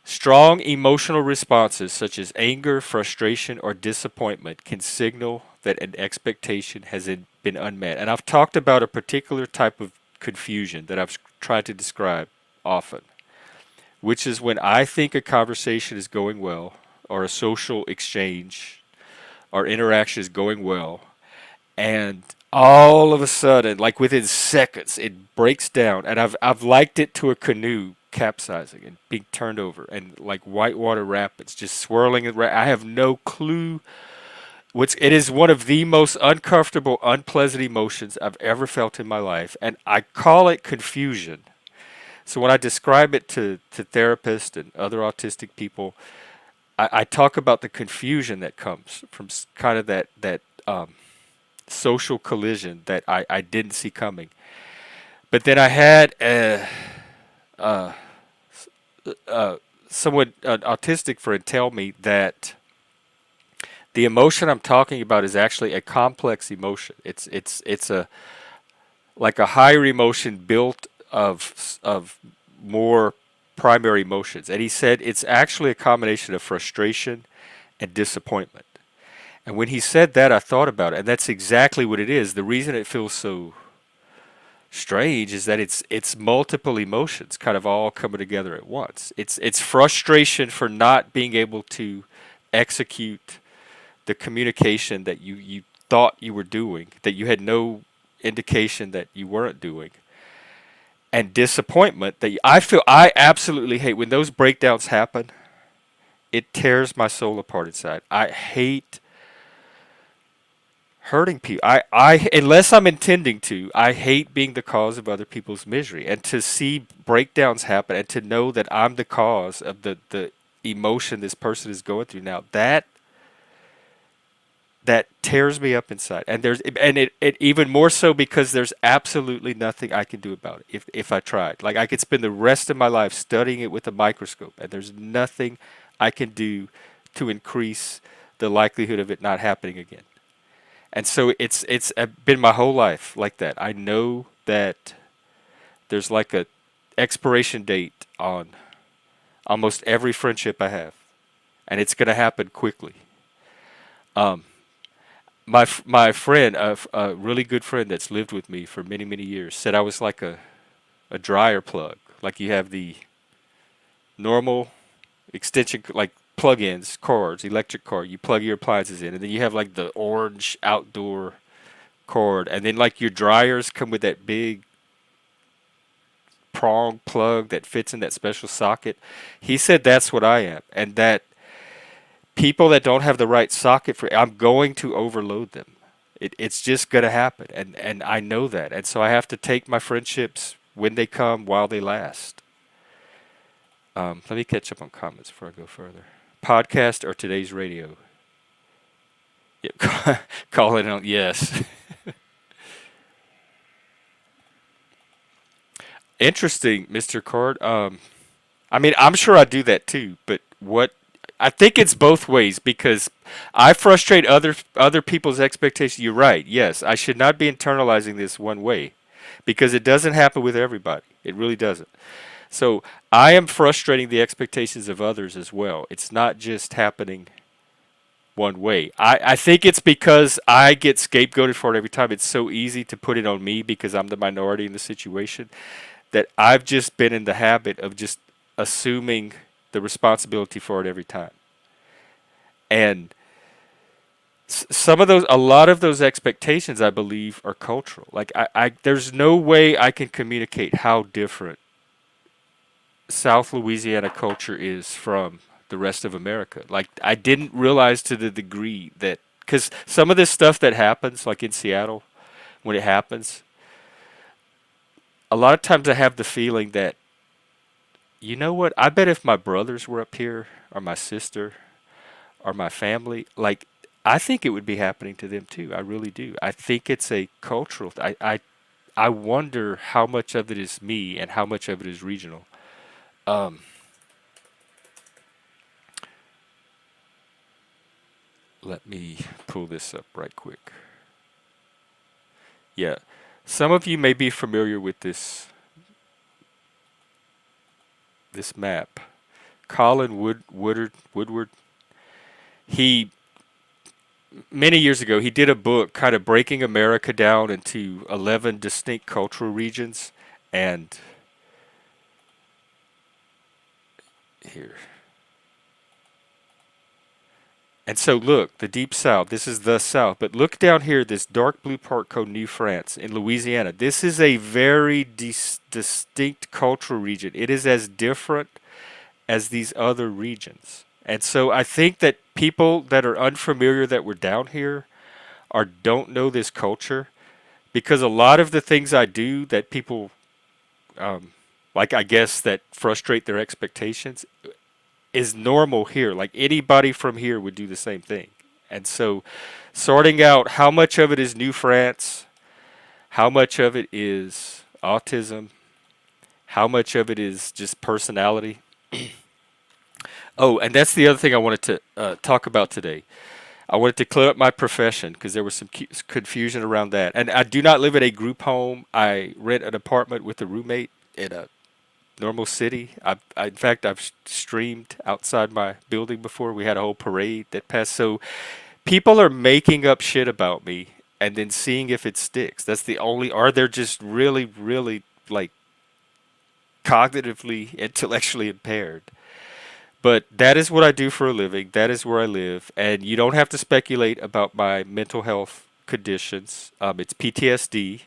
Strong emotional responses such as anger, frustration, or disappointment can signal that an expectation has been unmet. And I've talked about a particular type of confusion that I've tried to describe often, which is when I think a conversation is going well, or a social exchange or interaction is going well, and all of a sudden, like within seconds, it breaks down. And I've liked it to a canoe capsizing and being turned over, and like whitewater rapids just swirling. I have no clue. It is one of the most uncomfortable, unpleasant emotions I've ever felt in my life, and I call it confusion. So when I describe it to therapists and other autistic people, I talk about the confusion that comes from kind of that social collision that I didn't see coming. But then I had uh, someone, an autistic friend, tell me that The emotion I'm talking about is actually a complex emotion. It's a like a higher emotion built of more primary emotions. And he said it's actually a combination of frustration and disappointment. And when he said that, I thought about it, and that's exactly what it is. The reason it feels so strange is that it's multiple emotions kind of all coming together at once. It's frustration for not being able to execute the communication that you thought you were doing, that you had no indication that you weren't doing, and disappointment that I feel I absolutely hate when those breakdowns happen. It tears my soul apart inside. I hate hurting people. I unless I'm intending to, I hate being the cause of other people's misery. And to see breakdowns happen and to know that I'm the cause of the emotion this person is going through now, that tears me up inside. And it even more so because there's absolutely nothing I can do about it if I tried. Like I could spend the rest of my life studying it with a microscope and there's nothing I can do to increase the likelihood of it not happening again. And so it's been my whole life like that. I know that there's like a expiration date on almost every friendship I have, and it's going to happen quickly. Um, my friend, a really good friend that's lived with me for many years, said I was like a dryer plug. Like you have the normal extension, like plug-ins, cords, electric cord. You plug your appliances in, and then you have like the orange outdoor cord, and then like your dryers come with that big prong plug that fits in that special socket. He said that's what I am, and that people that don't have the right socket for, I'm going to overload them. It's just going to happen, and I know that, and so I have to take my friendships when they come while they last. Let me catch up on comments before I go further. Podcast or today's radio? Yep, call it on. Yes. Interesting, Mr. Card. I mean, I'm sure I do that too, but what I think it's both ways because I frustrate other people's expectations. You're right. Yes, I should not be internalizing this one way because it doesn't happen with everybody. It really doesn't. So I am frustrating the expectations of others as well. It's not just happening one way. I think it's because I get scapegoated for it every time. It's so easy to put it on me because I'm the minority in the situation that I've just been in the habit of just assuming the responsibility for it every time. And some of those, a lot of those expectations, I believe, are cultural. Like there's no way I can communicate how different South Louisiana culture is from the rest of America. Like I didn't realize to the degree that because some of this stuff that happens, like in Seattle, when it happens, a lot of times I have the feeling that you know what? I bet if my brothers were up here, or my sister, or my family, like I think it would be happening to them too. I really do. I think it's a cultural. I wonder how much of it is me and how much of it is regional. Um, Let me pull this up right quick. Yeah, some of you may be familiar with this map. Colin Woodward. He many years ago he did a book kind of breaking America down into 11 distinct cultural regions, and here. And so look, the deep south, this is the south, but look down here, this dark blue part called New France in Louisiana. This is a very distinct cultural region. It is as different as these other regions. And so I think that people that are unfamiliar that were down here or don't know this culture, because a lot of the things I do that people, um, like I guess that frustrate their expectations, is normal here. Like anybody from here would do the same thing. And so sorting out how much of it is New France, how much of it is autism, how much of it is just personality. Oh, and that's the other thing I wanted to talk about today. I wanted to clear up my profession because there was some confusion around that. And I do not live in a group home. I rent an apartment with a roommate in a normal city. In fact, I've streamed outside my building before. We had a whole parade that passed. So people are making up shit about me and then seeing if it sticks. That's the only, or they're just really, really like cognitively, intellectually impaired. But that is what I do for a living. That is where I live. And you don't have to speculate about my mental health conditions. It's PTSD,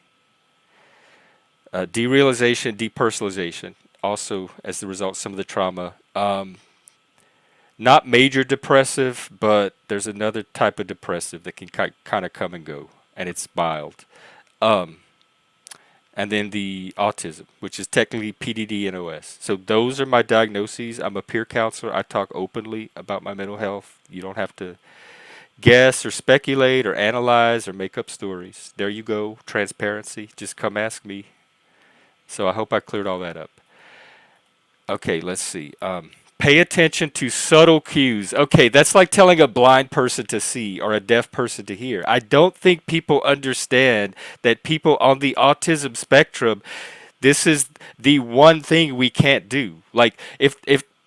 derealization, depersonalization, also as the result of some of the trauma. Not major depressive, but there's another type of depressive that can kind of come and go, and it's mild. Um, and then the autism, which is technically PDD and OS. So those are my diagnoses. I'm a peer counselor. I talk openly about my mental health. You don't have to guess or speculate or analyze or make up stories. There you go. Transparency. Just come ask me. So I hope I cleared all that up. Okay, let's see. Pay attention to subtle cues. Okay, that's like telling a blind person to see or a deaf person to hear. I don't think people understand that people on the autism spectrum, this is the one thing we can't do. Like if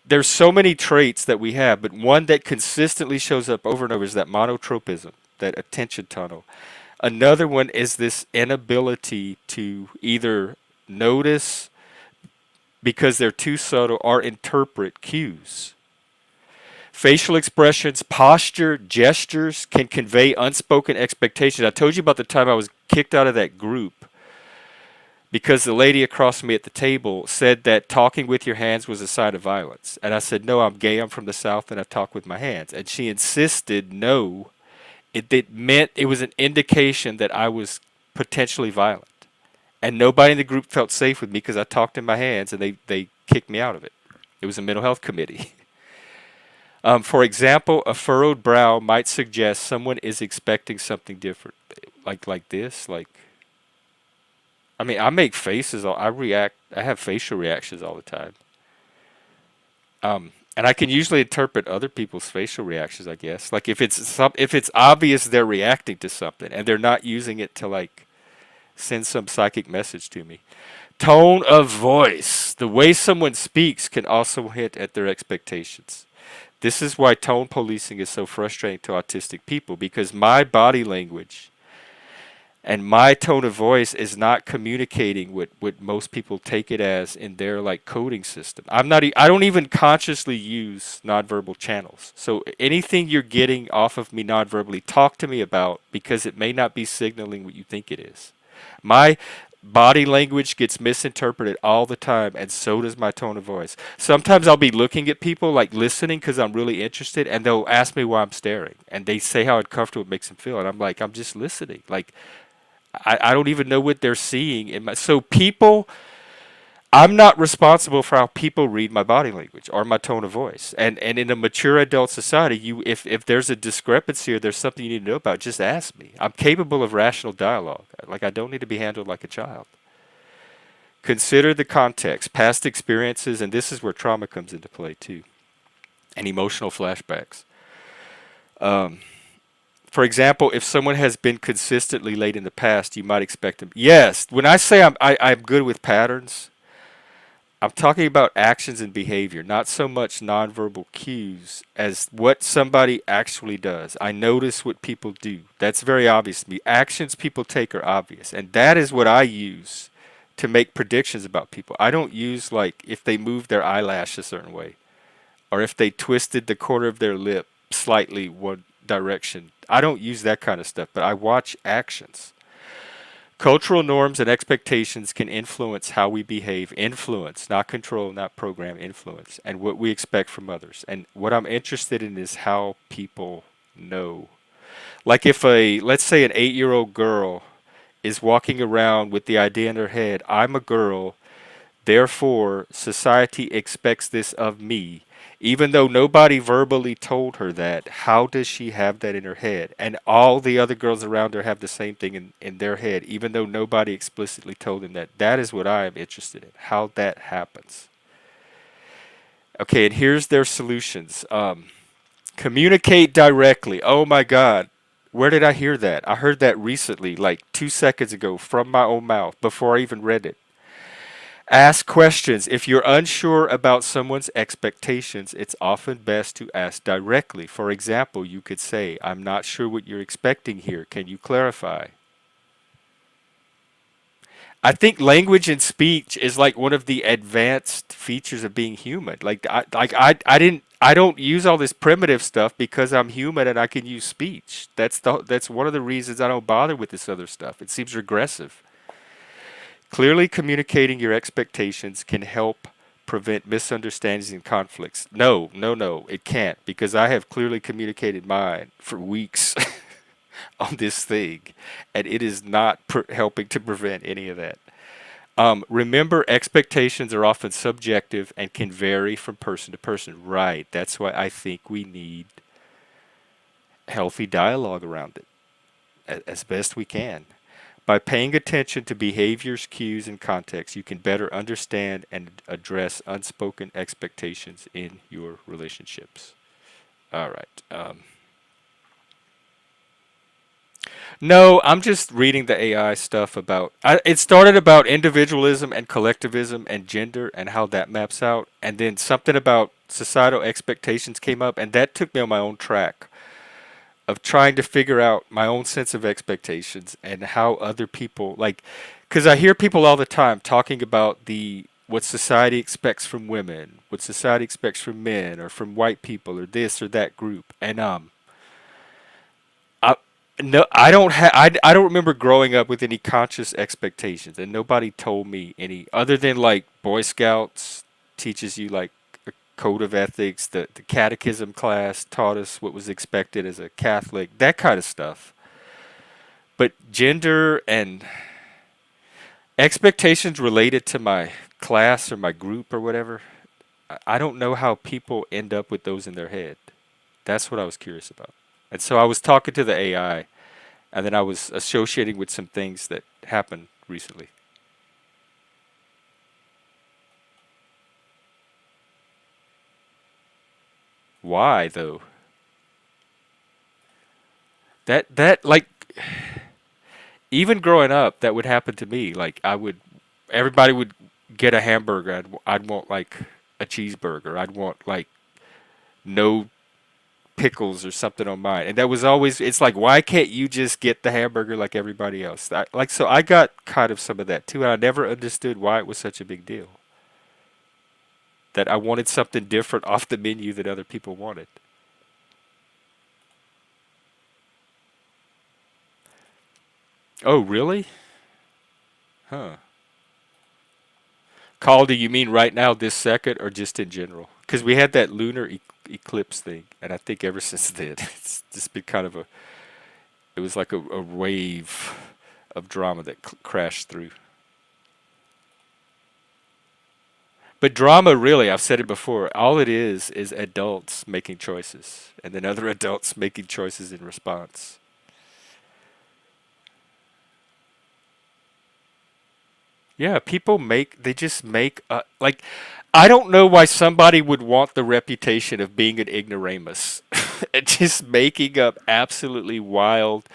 there's so many traits that we have, but one that consistently shows up over and over is that monotropism, that attention tunnel. Another one is this inability to either notice because they're too subtle or interpret cues. Facial expressions, posture, gestures can convey unspoken expectations. I told you about the time I was kicked out of that group because the lady across from me at the table said that talking with your hands was a sign of violence. And I said, no, I'm gay, I'm from the South, and I talk with my hands. And she insisted, no, it meant it was an indication that I was potentially violent. And nobody in the group felt safe with me because I talked in my hands and they kicked me out of it. It was a mental health committee. For example, a furrowed brow might suggest someone is expecting something different. Like this, like I mean, I make faces. I react. I have facial reactions all the time. And I can usually interpret other people's facial reactions. I guess, like if it's obvious they're reacting to something and they're not using it to like send some psychic message to me. Tone of voice. The way someone speaks can also hint at their expectations. This is why tone policing is so frustrating to autistic people because my body language and my tone of voice is not communicating what most people take it as in their like coding system. I don't even consciously use nonverbal channels. So anything you're getting off of me nonverbally, talk to me about because it may not be signaling what you think it is. My body language gets misinterpreted all the time, and so does my tone of voice. Sometimes I'll be looking at people, like listening because I'm really interested, and they'll ask me why I'm staring. And they say how uncomfortable it makes them feel. And I'm like, I'm just listening. Like, I don't even know what they're seeing. So people, I'm not responsible for how people read my body language or my tone of voice. And in a mature adult society, if there's a discrepancy or there's something you need to know about, just ask me. I'm capable of rational dialogue. Like I don't need to be handled like a child. Consider the context, past experiences, and this is where trauma comes into play too, and emotional flashbacks. For example, if someone has been consistently late in the past, you might expect them. Yes, when I say I'm good with patterns, I'm talking about actions and behavior, not so much nonverbal cues as what somebody actually does. I notice what people do. That's very obvious to me. Actions people take are obvious, and that is what I use to make predictions about people. I don't use like if they move their eyelash a certain way or if they twisted the corner of their lip slightly one direction. I don't use that kind of stuff, but I watch actions. Cultural norms and expectations can influence how we behave. Influence, not control, not program, influence, and what we expect from others. And what I'm interested in is how people know. Like if let's say an 8-year-old girl is walking around with the idea in her head, I'm a girl, therefore society expects this of me. Even though nobody verbally told her that, how does she have that in her head? And all the other girls around her have the same thing in their head, even though nobody explicitly told them that. That is what I am interested in, how that happens. Okay, and here's their solutions. Communicate directly. Oh my God. Where did I hear that? I heard that recently, like 2 seconds ago, from my own mouth before I even read it. Ask questions. If you're unsure about someone's expectations, it's often best to ask directly. For example, you could say, I'm not sure what you're expecting here. Can you clarify? I think language and speech is like one of the advanced features of being human. I don't use all this primitive stuff because I'm human and I can use speech. That's one of the reasons I don't bother with this other stuff. It seems regressive. Clearly communicating your expectations can help prevent misunderstandings and conflicts. No, no, no, it can't because I have clearly communicated mine for weeks on this thing, and it is not helping to prevent any of that. Remember, expectations are often subjective and can vary from person to person. Right. That's why I think we need healthy dialogue around it as best we can. By paying attention to behaviors, cues, and context, you can better understand and address unspoken expectations in your relationships. All right. No, I'm just reading the AI stuff about. It started about individualism and collectivism and gender and how that maps out, and then something about societal expectations came up, and that took me on my own track of trying to figure out my own sense of expectations and how other people like, because I hear people all the time talking about the what society expects from women, what society expects from men, or from white people, or this or that group, and I no, I don't have. I don't remember growing up with any conscious expectations, and nobody told me any other than like Boy Scouts teaches you like a code of ethics. The catechism class taught us what was expected as a Catholic, that kind of stuff. But gender and expectations related to my class or my group or whatever, I don't know how people end up with those in their head. That's what I was curious about. And so I was talking to the AI, and then I was associating with some things that happened recently. Why though? That like even growing up, that would happen to me. Like everybody would get a hamburger. I'd want like a cheeseburger. I'd want like no pickles or something on mine. And that was always, it's like, why can't you just get the hamburger like everybody else? So I got kind of some of that too. And I never understood why it was such a big deal. That I wanted something different off the menu that other people wanted. Oh, really? Huh. Call, do you mean right now, this second, or just in general? Because we had that lunar eclipse thing, and I think ever since then, it's just been kind of it was like a wave of drama that crashed through. But drama, really, I've said it before, all it is adults making choices, and then other adults making choices in response. Yeah, they just make, like, I don't know why somebody would want the reputation of being an ignoramus. And just making up absolutely wild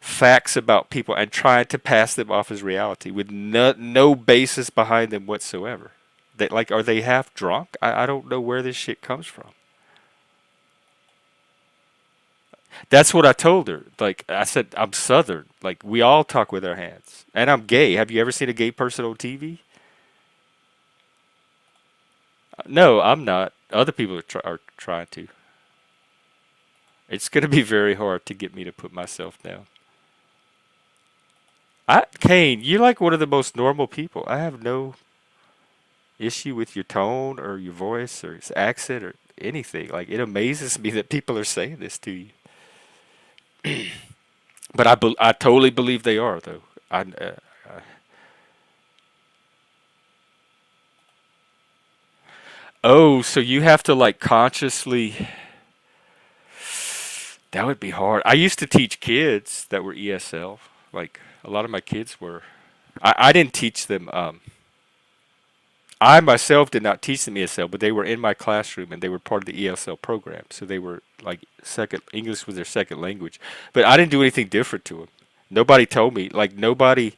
facts about people and trying to pass them off as reality with no basis behind them whatsoever. That like, are they half drunk? I don't know where this shit comes from. That's what I told her. Like I said, I'm Southern. Like we all talk with our hands, and I'm gay. Have you ever seen a gay person on TV? No, I'm not. Other people are trying to. It's going to be very hard to get me to put myself down. Kane, you're like one of the most normal people. I have no issue with your tone or your voice or accent or anything. Like it amazes me that people are saying this to you. But I totally believe they are though. Oh, so you have to like consciously. That would be hard. I used to teach kids that were ESL. Like a lot of my kids were. I didn't teach them. I myself did not teach them ESL, but they were in my classroom and they were part of the ESL program. So they were like second English was their second language. But I didn't do anything different to them. Nobody told me, like nobody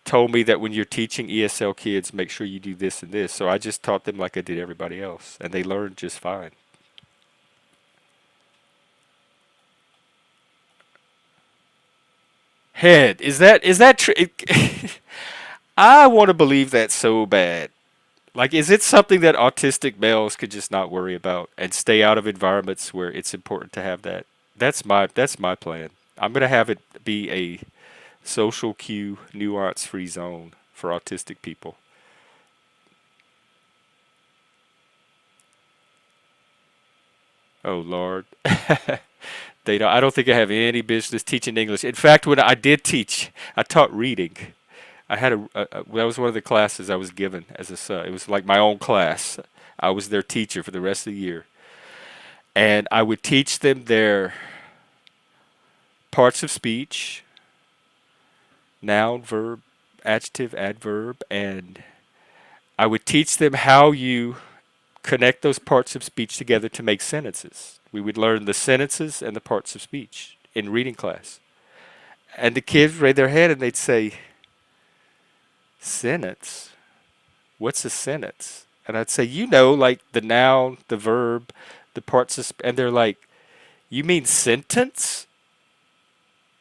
told me that when you're teaching ESL kids, make sure you do this and this. So I just taught them like I did everybody else, and they learned just fine. Head, is that true? I want to believe that so bad. Like, is it something that autistic males could just not worry about and stay out of environments where it's important to have that? That's my plan. I'm gonna have it be a social cue, nuance-free zone for autistic people. Oh Lord, they don't. I don't think I have any business teaching English. In fact, when I did teach, I taught reading. I had that was one of the classes I was given as a son. It was like my own class. I was their teacher for the rest of the year, and I would teach them their parts of speech, noun, verb, adjective, adverb, and I would teach them how you connect those parts of speech together to make sentences. We would learn the sentences and the parts of speech in reading class. And the kids raise their head and they'd say, sentence? What's a sentence? And I'd say, like the noun, the verb, the parts of, and they're like, you mean sentence?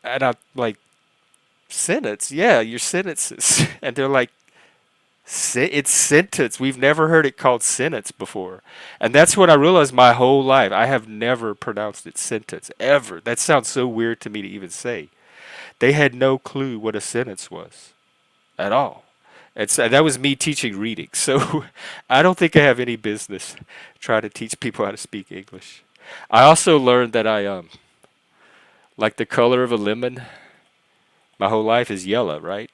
And I'm like, sentence? Yeah, your sentences. And they're like, it's sentence. We've never heard it called sentence before. And that's what I realized my whole life. I have never pronounced it sentence, ever. That sounds so weird to me to even say. They had no clue what a sentence was at all. And so that was me teaching reading. So I don't think I have any business trying to teach people how to speak English. I also learned that like the color of a lemon, my whole life is yellow, right?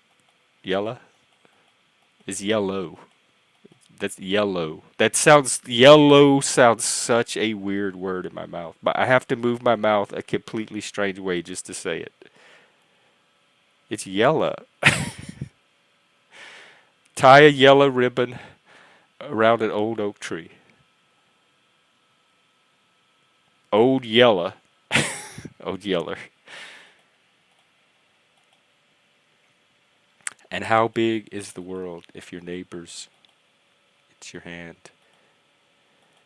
Yellow is yellow. That's yellow. Yellow sounds such a weird word in my mouth. But I have to move my mouth a completely strange way just to say it. It's yellow. Tie a yellow ribbon around an old oak tree. Old yellow. Old yeller. And how big is the world if your neighbor's it's your hand?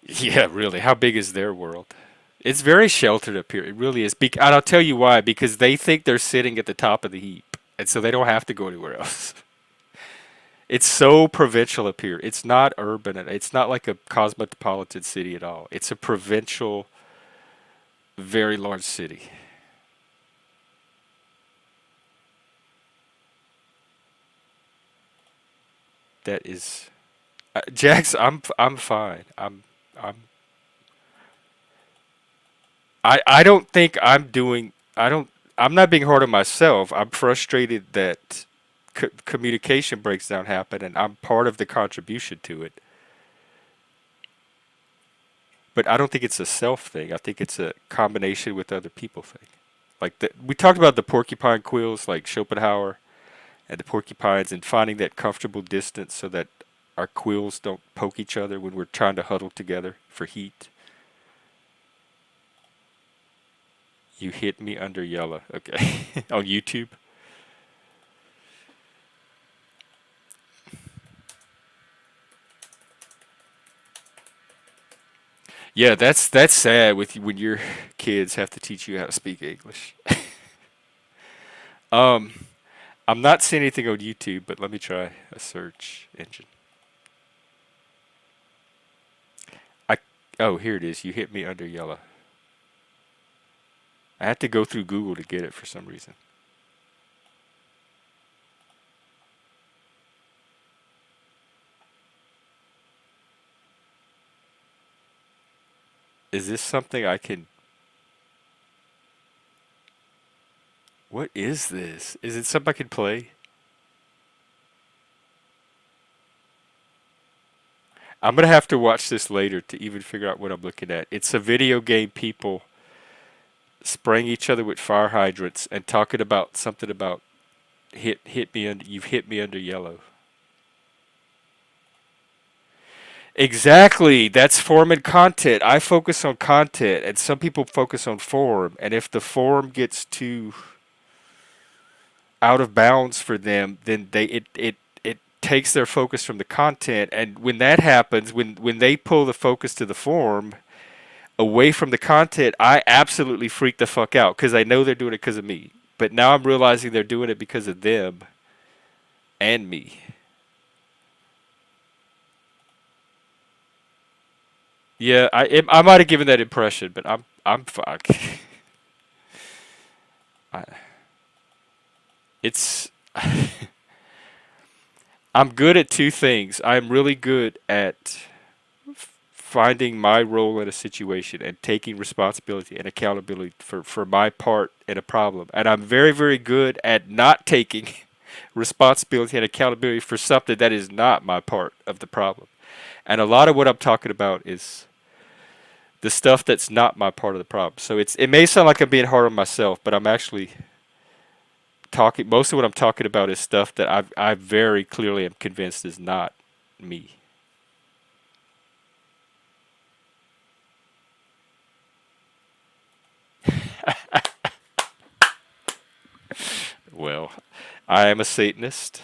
Yeah, really. How big is their world? It's very sheltered up here. It really is. And I'll tell you why. Because they think they're sitting at the top of the heap. And so they don't have to go anywhere else. It's so provincial up here. It's not urban. It's not like a cosmopolitan city at all. It's a provincial, very large city. That is, Jax. I'm fine. I'm I don't think I'm doing. I don't. I'm not being hard on myself. I'm frustrated that communication breakdown happened, and I'm part of the contribution to it. But I don't think it's a self thing. I think it's a combination with other people thing. Like we talked about the porcupine quills, like Schopenhauer and the porcupines, and finding that comfortable distance so that our quills don't poke each other when we're trying to huddle together for heat. You hit me under yellow. Okay. On YouTube. Yeah, that's sad with when your kids have to teach you how to speak English. Um, I'm not seeing anything on YouTube, but let me try a search engine. I oh, here it is. You hit me under yellow. I had to go through Google to get it for some reason. Is this something I can? What is this? Is it something I can play? I'm gonna have to watch this later to even figure out what I'm looking at. It's a video game people spraying each other with fire hydrants and talking about something about hit me under you've hit me under yellow. Exactly. That's form and content. I focus on content, and some people focus on form. And if the form gets too out of bounds for them, then it takes their focus from the content. And when that happens, when they pull the focus to the form away from the content, I absolutely freak the fuck out because I know they're doing it because of me. But now I'm realizing they're doing it because of them and me. Yeah, I might have given that impression, but I'm fuck. I, it's I'm good at two things. I'm really good at finding my role in a situation and taking responsibility and accountability for my part in a problem. And I'm very, very good at not taking responsibility and accountability for something that is not my part of the problem. And a lot of what I'm talking about is the stuff that's not my part of the problem. So it may sound like I'm being hard on myself, but I'm actually talking. Most of what I'm talking about is stuff that I very clearly am convinced is not me. Well, I am a Satanist.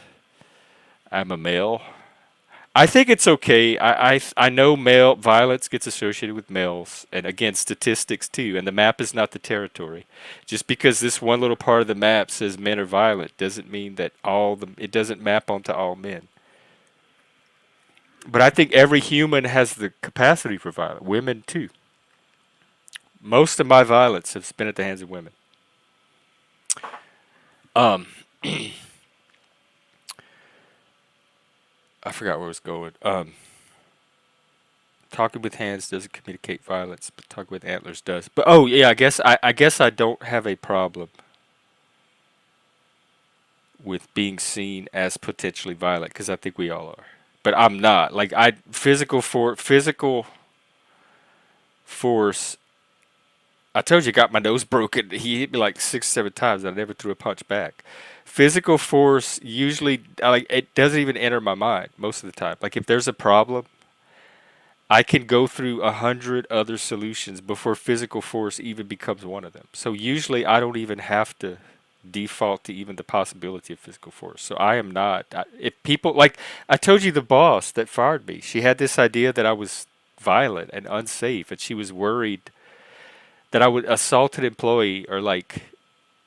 I'm a male. I think it's okay. I know male violence gets associated with males, and again, statistics too. And the map is not the territory. Just because this one little part of the map says men are violent doesn't mean that it doesn't map onto all men. But I think every human has the capacity for violence. Women too. Most of my violence has been at the hands of women. Um, I forgot where I was going. Talking with hands doesn't communicate violence, but talking with antlers does. But oh yeah, I guess I don't have a problem with being seen as potentially violent because I think we all are. But I'm not. Like I physical force. I told you, I got my nose broken. He hit me like 6, 7 times. And I never threw a punch back. Physical force usually like it doesn't even enter my mind most of the time. Like if there's a problem, I can go through 100 other solutions before physical force even becomes one of them. So usually I don't even have to default to even the possibility of physical force. So I am not. If people like I told you, the boss that fired me, she had this idea that I was violent and unsafe, and she was worried that I would assault an employee or like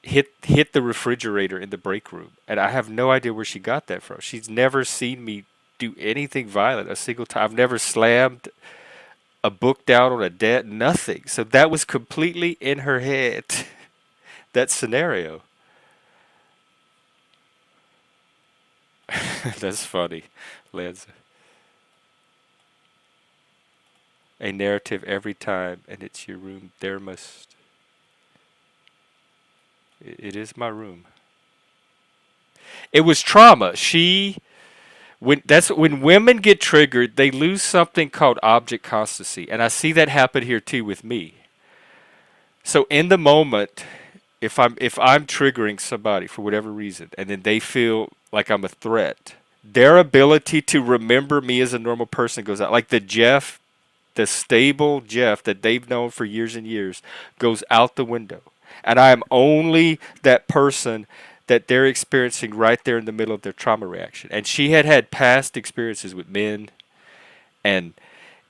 hit the refrigerator in the break room. And I have no idea where she got that from. She's never seen me do anything violent a single time. I've never slammed a book down on a desk, nothing. So that was completely in her head. That scenario. That's funny, Lanza. A narrative every time, and it's your room. There must. It is my room. It was trauma. When women get triggered, they lose something called object constancy, and I see that happen here too with me. So in the moment, if I'm triggering somebody for whatever reason, and then they feel like I'm a threat, their ability to remember me as a normal person goes out. Like the stable Jeff that they've known for years and years goes out the window. And I am only that person that they're experiencing right there in the middle of their trauma reaction. And she had had past experiences with men, and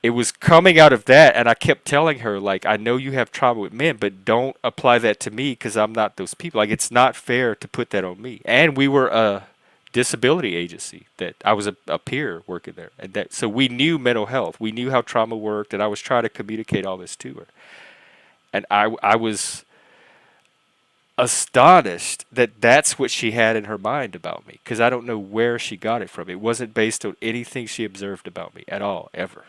it was coming out of that. And I kept telling her, like, I know you have trauma with men, but don't apply that to me because I'm not those people. Like, it's not fair to put that on me. And we were a disability agency that I was a peer working there, and that so we knew mental health, we knew how trauma worked, and I was trying to communicate all this to her, and I was astonished that that's what she had in her mind about me, because I don't know where she got it from. It wasn't based on anything she observed about me at all, ever.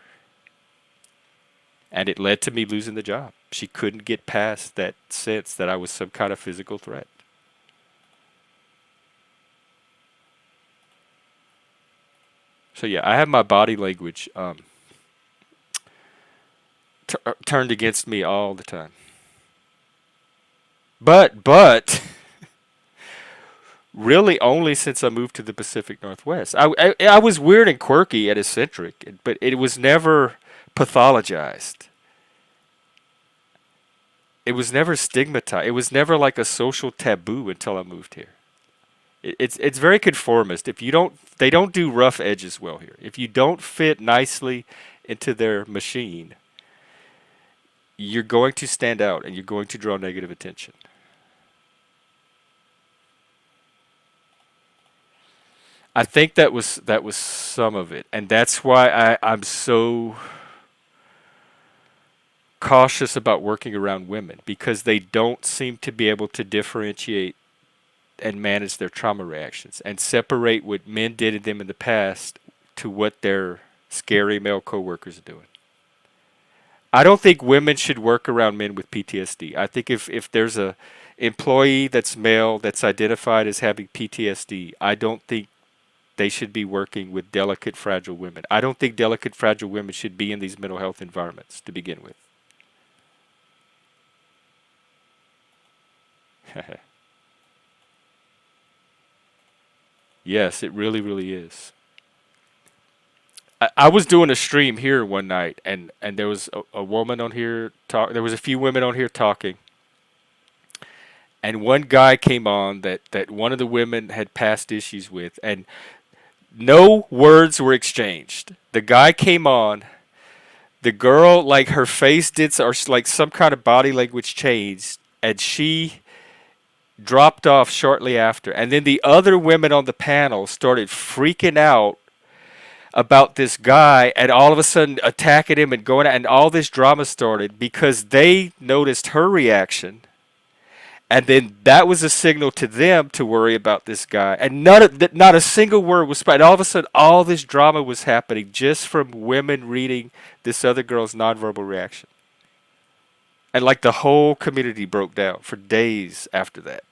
And it led to me losing the job. She couldn't get past that sense that I was some kind of physical threat. So yeah, I have my body language turned against me all the time. But really only since I moved to the Pacific Northwest. I was weird and quirky and eccentric, but it was never pathologized. It was never stigmatized. It was never like a social taboo until I moved here. It's very conformist. If you don't, they don't do rough edges well here. If you don't fit nicely into their machine, you're going to stand out and you're going to draw negative attention. I think that was some of it, and that's why I'm so cautious about working around women because they don't seem to be able to differentiate and manage their trauma reactions and separate what men did to them in the past to what their scary male coworkers are doing. I don't think women should work around men with PTSD. I think if there's a employee that's male that's identified as having PTSD, I don't think they should be working with delicate, fragile women. I don't think delicate, fragile women should be in these mental health environments to begin with. Yes, it really, really is. I was doing a stream here one night, and there was a woman on here talk. There was a few women on here talking, and one guy came on that one of the women had past issues with, and no words were exchanged. The guy came on. The girl, like her face did, or like some kind of body language changed, and she dropped off shortly after. And then the other women on the panel started freaking out about this guy and all of a sudden attacking him and going out, and all this drama started because they noticed her reaction, and then that was a signal to them to worry about this guy, and not a single word was spoken. All of a sudden all this drama was happening just from women reading this other girl's nonverbal reaction, and like the whole community broke down for days after that.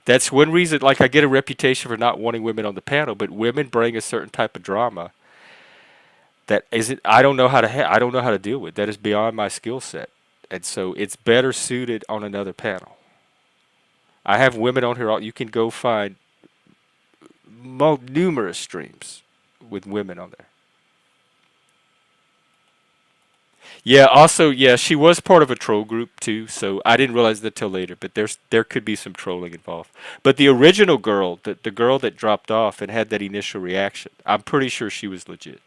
That's one reason, like, I get a reputation for not wanting women on the panel, but women bring a certain type of drama that isn't, I don't know how to deal with. That is beyond my skill set. And so it's better suited on another panel. I have women on here, you can go find numerous streams with women on there. Yeah, also, yeah, she was part of a troll group too, so I didn't realize that till later, but there could be some trolling involved. But the original girl, the girl that dropped off and had that initial reaction, I'm pretty sure she was legit.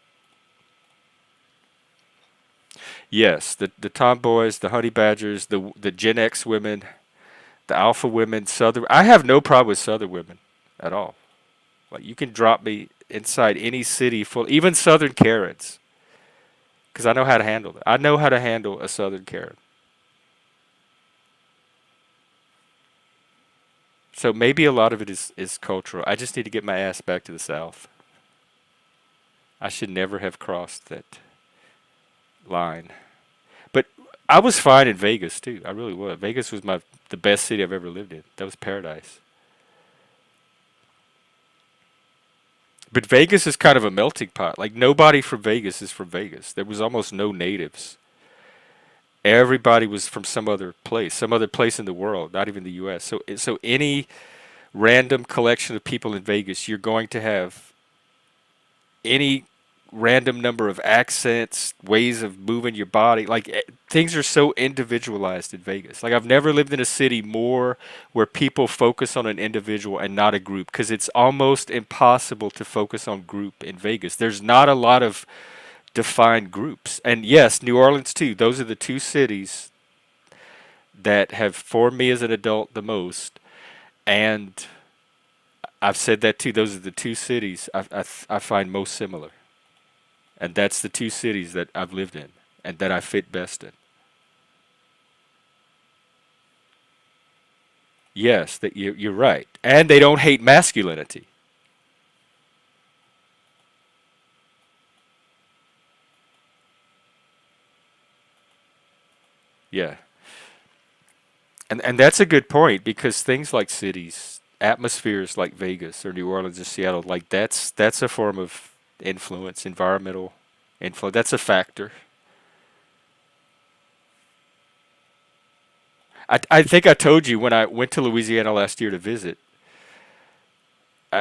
Yes, the tomboys, the honey badgers, the Gen X women, the alpha women, southern. I have no problem with southern women at all. Like, you can drop me inside any city full, even southern Karens, because I know how to handle it. I know how to handle a southern Karen. So maybe a lot of it is cultural. I just need to get my ass back to the south. I should never have crossed that line. But I was fine in Vegas too. I really was. Vegas was the best city I've ever lived in. That was paradise. But Vegas is kind of a melting pot. Like, nobody from Vegas is from Vegas. There was almost no natives. Everybody was from some other place in the world, not even the U.S. So any random collection of people in Vegas, you're going to have any random number of accents, ways of moving your body. Like, things are so individualized in Vegas. Like, I've never lived in a city more where people focus on an individual and not a group, because it's almost impossible to focus on group in Vegas. There's not a lot of defined groups. And yes, New Orleans too. Those are the two cities that have formed me as an adult the most. And I've said that too. Those are the two cities I find most similar. And that's the two cities that I've lived in and that I fit best in. Yes, that you're right. And they don't hate masculinity. Yeah. And that's a good point, because things like cities, atmospheres like Vegas or New Orleans or Seattle, like, that's a form of influence, environmental influence. That's a factor. I think I told you when I went to Louisiana last year to visit.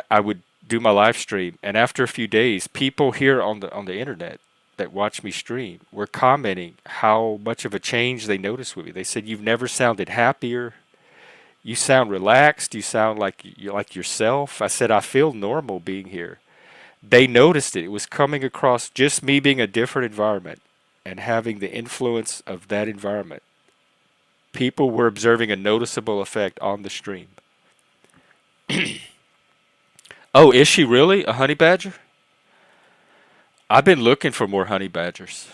I would do my live stream, and after a few days, people here on the internet that watch me stream were commenting how much of a change they noticed with me. They said, "You've never sounded happier. You sound relaxed. You sound like you like yourself." I said, "I feel normal being here." They noticed it. It was coming across just me being a different environment and having the influence of that environment. People were observing a noticeable effect on the stream. Oh, is she really a honey badger? I've been looking for more honey badgers.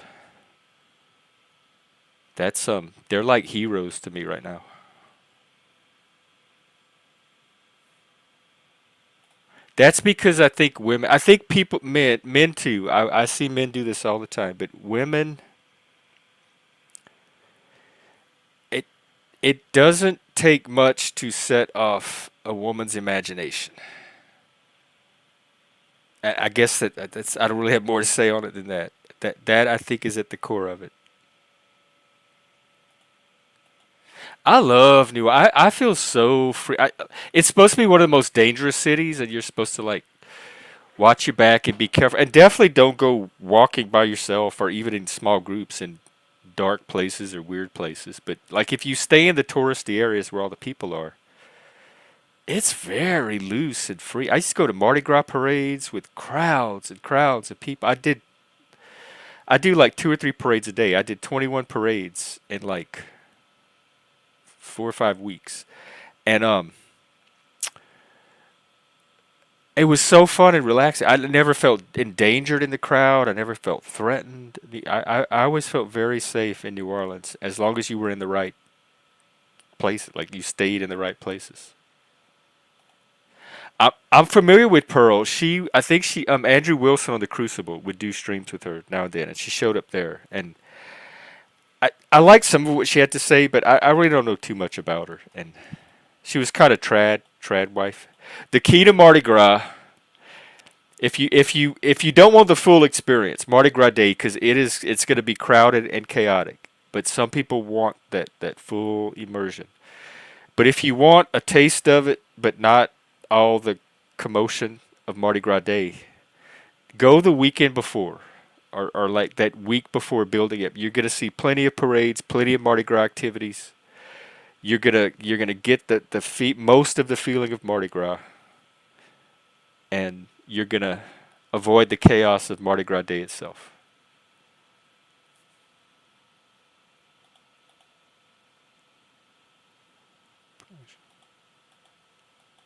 That's they're like heroes to me right now. That's because I think women, I think people, men too. I see men do this all the time, but women, it it doesn't take much to set off a woman's imagination. I guess that's I don't really have more to say on it than that. That I think is at the core of it. I love New. I feel so free. It's supposed to be one of the most dangerous cities, and you're supposed to like watch your back and be careful, and definitely don't go walking by yourself or even in small groups in dark places or weird places. But like if you stay in the touristy areas where all the people are, it's very loose and free. I used to go to Mardi Gras parades with crowds and crowds of people. I do like 2 or 3 parades a day. I did 21 parades in like 4 or 5 weeks, and it was so fun and relaxing. I never felt endangered in the crowd. I never felt threatened. I always felt very safe in New Orleans as long as you were in the right places, like you stayed in the right places. I'm familiar with Pearl. I think Andrew Wilson on the Crucible would do streams with her now and then, and she showed up there. And I like some of what she had to say, but I really don't know too much about her. And she was kind of trad wife. The key to Mardi Gras, if you don't want the full experience, Mardi Gras Day, because it's going to be crowded and chaotic. But some people want that full immersion. But if you want a taste of it, but not all the commotion of Mardi Gras Day, go the weekend before, or like that week before building up. You're gonna see plenty of parades, plenty of Mardi Gras activities. You're gonna get most of the feeling of Mardi Gras, and you're gonna avoid the chaos of Mardi Gras Day itself.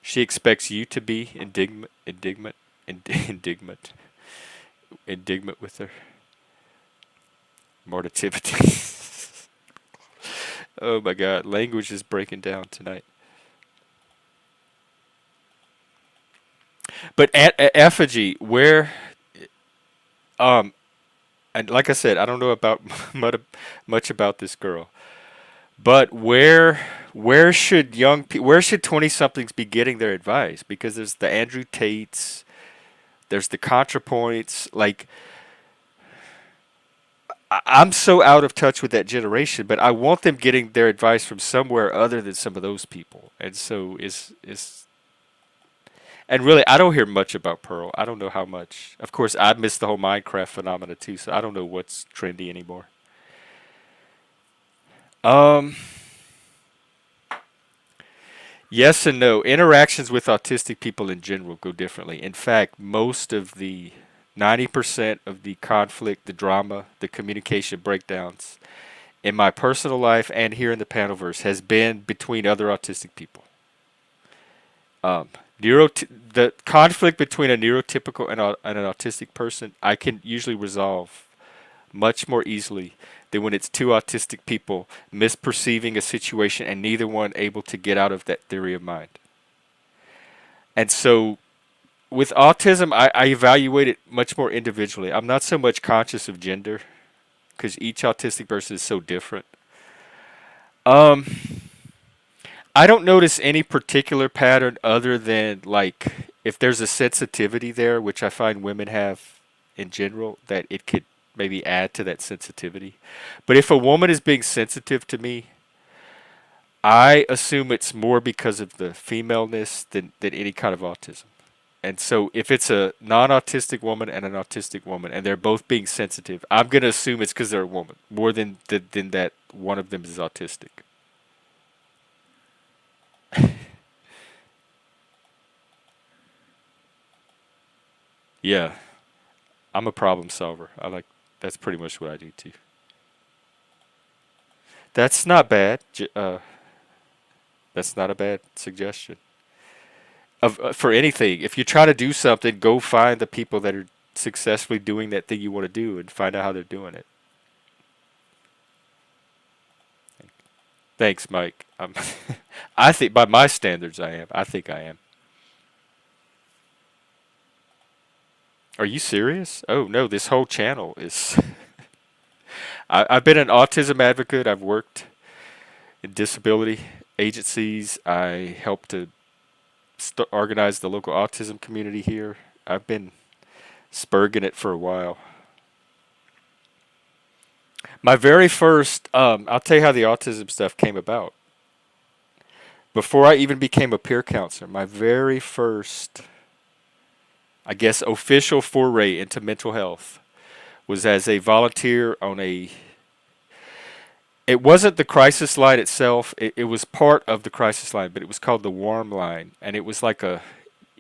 She expects you to be indignant, indignant with her mortativity. Oh my God, language is breaking down tonight. But at effigy, where um, and like I said, I don't know about much about this girl, but where should 20 somethings be getting their advice? Because there's the Andrew Tates, there's the ContraPoints. Like I'm so out of touch with that generation, but I want them getting their advice from somewhere other than some of those people. And so is and really, I don't hear much about Pearl. I don't know how much. Of course, I missed the whole Minecraft phenomena too, so I don't know what's trendy anymore. Um, yes and no. Interactions with autistic people in general go differently. In fact, most of the 90% of the conflict, the drama, the communication breakdowns in my personal life and here in the Panelverse has been between other autistic people. Um, the conflict between a neurotypical and an autistic person, I can usually resolve much more easily than when it's two autistic people misperceiving a situation and neither one able to get out of that theory of mind. And so with autism, I evaluate it much more individually. I'm not so much conscious of gender because each autistic person is so different. Um, I don't notice any particular pattern other than like if there's a sensitivity there, which I find women have in general, that it could maybe add to that sensitivity. But if a woman is being sensitive to me, I assume it's more because of the femaleness than any kind of autism. And so if it's a non-autistic woman and an autistic woman and they're both being sensitive, I'm going to assume it's because they're a woman more than that one of them is autistic. Yeah, I'm a problem solver. That's pretty much what I do too. That's not bad. That's not a bad suggestion. For anything, if you try to do something, go find the people that are successfully doing that thing you want to do and find out how they're doing it. Thanks, Mike. I think by my standards, I am. I think I am. Are you serious? Oh no, this whole channel is. I've been an autism advocate. I've worked in disability agencies. I helped to organize the local autism community here. I've been spurging it for a while. My very first, I'll tell you how the autism stuff came about. Before I even became a peer counselor, my very first, I guess, official foray into mental health was as a volunteer on a. It wasn't the crisis line itself. It was part of the crisis line, but it was called the warm line, and it was like a.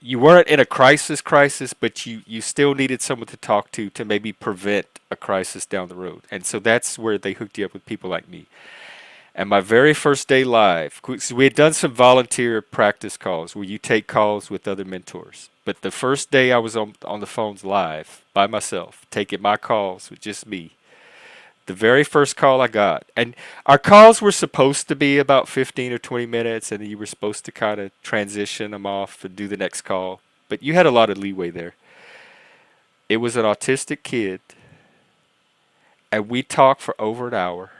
You weren't in a crisis, but you still needed someone to talk to maybe prevent a crisis down the road, and so that's where they hooked you up with people like me. And my very first day live, so we had done some volunteer practice calls where you take calls with other mentors. But the first day I was on the phones live by myself, taking my calls with just me. The very first call I got, and our calls were supposed to be about 15 or 20 minutes, and you were supposed to kind of transition them off and do the next call. But you had a lot of leeway there. It was an autistic kid, and we talked for over an hour.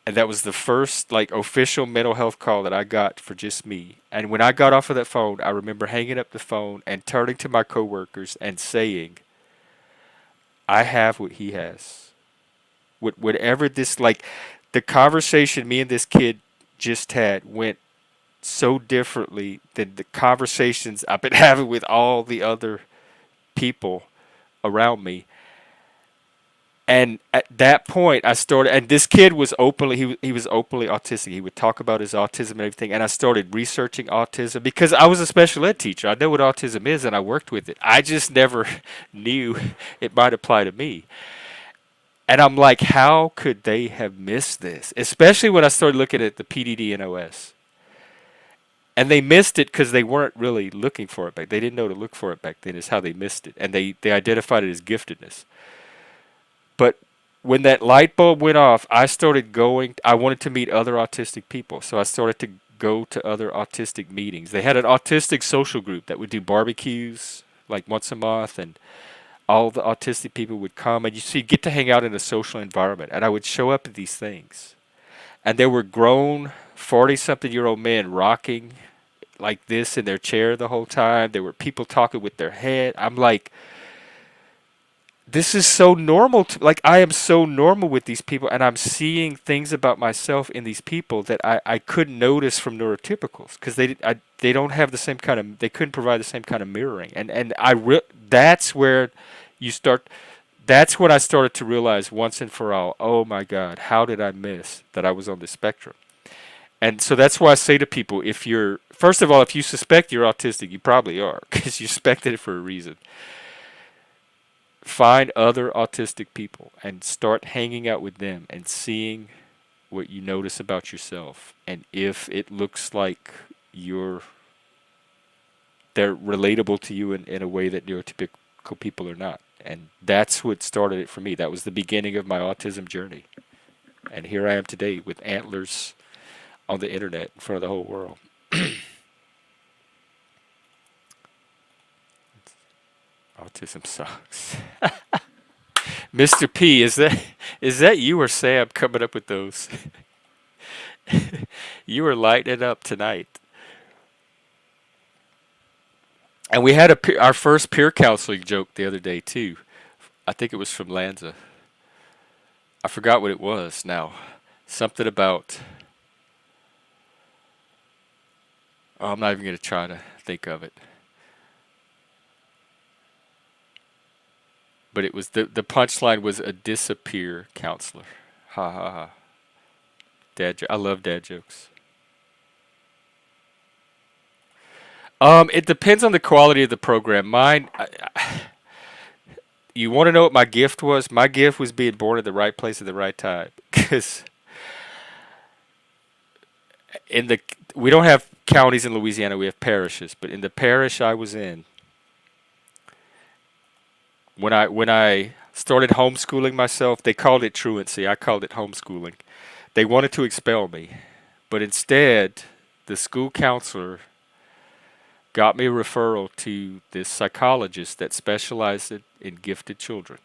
And that was the first like official mental health call that I got for just me. And when I got off of that phone, I remember hanging up the phone and turning to my coworkers and saying, "I have what he has. Whatever this like, the conversation me and this kid just had went so differently than the conversations I've been having with all the other people around me." And at that point, I started, and this kid was openly, he was openly autistic. He would talk about his autism and everything. And I started researching autism because I was a special ed teacher. I know what autism is and I worked with it. I just never knew it might apply to me. And I'm like, how could they have missed this? Especially when I started looking at the PDD and OS. And they missed it because they weren't really looking for it back. They didn't know to look for it back then, is how they missed it. And they identified it as giftedness. But when that light bulb went off, I started going. I wanted to meet other autistic people, so I started to go to other autistic meetings. They had an autistic social group that would do barbecues like once a month, and all the autistic people would come, and you'd get to hang out in a social environment. And I would show up at these things, and there were grown 40-something-year-old men rocking like this in their chair the whole time. There were people talking with their head. I'm like, this is so normal like I am so normal with these people, and I'm seeing things about myself in these people that I couldn't notice from neurotypicals because they don't have the same kind of, they couldn't provide the same kind of mirroring. That's where you start, that's when I started to realize once and for all, oh my God, how did I miss that I was on the spectrum? And so that's why I say to people, if you're, first of all, if you suspect you're autistic, you probably are because you suspected it for a reason. Find other autistic people and start hanging out with them and seeing what you notice about yourself, and if it looks like they're relatable to you in a way that neurotypical people are not. And that's what started it for me. That was the beginning of my autism journey. And here I am today with antlers on the internet in front of the whole world. Autism sucks. Mr. P, is that you or Sam coming up with those? You are lighting it up tonight. And we had our first peer counseling joke the other day too. I think it was from Lanza. I forgot what it was now. Something about. Oh, I'm not even going to try to think of it. but it was the punchline was a disappear counselor. Ha ha ha. I love dad jokes. It depends on the quality of the program. You want to know what my gift was? My gift was being born at the right place at the right time. Because in the we don't have counties in Louisiana, we have parishes. But in the parish I was in, when I started homeschooling myself, they called it truancy. I called it homeschooling. They wanted to expel me, but instead, the school counselor got me a referral to this psychologist that specialized in gifted children.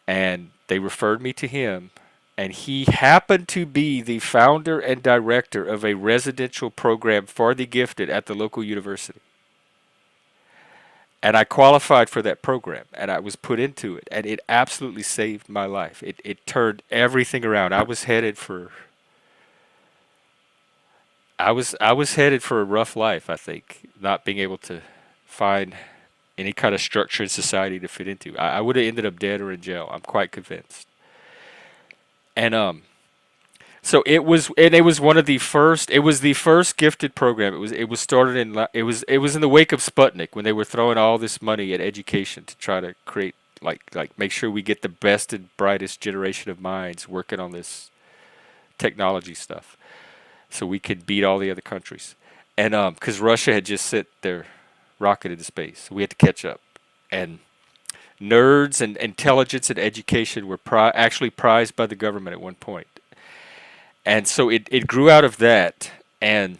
And they referred me to him, and he happened to be the founder and director of a residential program for the gifted at the local university. And I qualified for that program, and I was put into it, and it absolutely saved my life. It turned everything around. I was headed for a rough life, I think, not being able to find any kind of structure in society to fit into. I would have ended up dead or in jail. I'm quite convinced. And so it was one of the first. It was the first gifted program. It was started it was in the wake of Sputnik when they were throwing all this money at education to try to create like make sure we get the best and brightest generation of minds working on this technology stuff, so we could beat all the other countries. And because Russia had just sent their rocket into space, so we had to catch up. And nerds and intelligence and education were actually prized by the government at one point. And so it grew out of that. And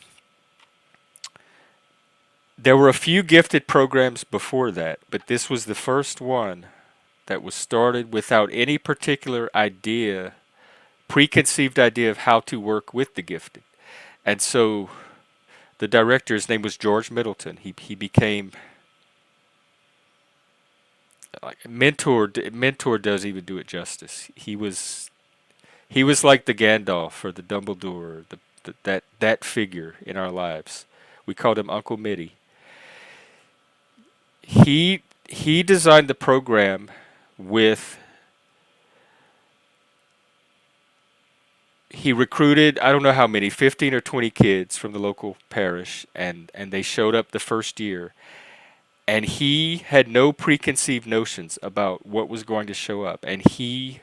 there were a few gifted programs before that, but this was the first one that was started without any particular idea, preconceived idea of how to work with the gifted. And so the director, his name was George Middleton. He became like mentor. Mentor doesn't even do it justice. He was like the Gandalf or the Dumbledore, that figure in our lives. We called him Uncle Mitty. He designed the program with he recruited, I don't know how many, 15 or 20 kids from the local parish, and they showed up the first year. And he had no preconceived notions about what was going to show up. And he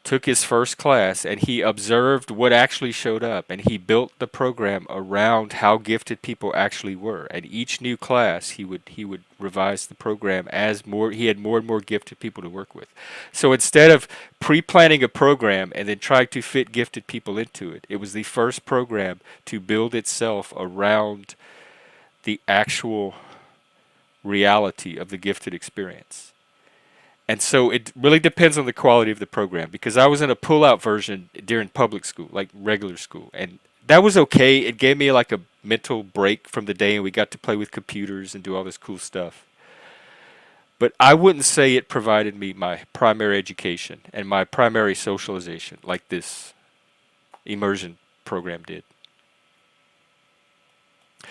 took his first class and he observed what actually showed up, and he built the program around how gifted people actually were. And each new class he would revise the program as more he had more and more gifted people to work with. So instead of pre-planning a program and then trying to fit gifted people into it, it was the first program to build itself around the actual reality of the gifted experience. And so it really depends on the quality of the program, because I was in a pull-out version during public school, like regular school, and that was okay. It gave me like a mental break from the day, and we got to play with computers and do all this cool stuff. But I wouldn't say it provided me my primary education and my primary socialization like this immersion program did.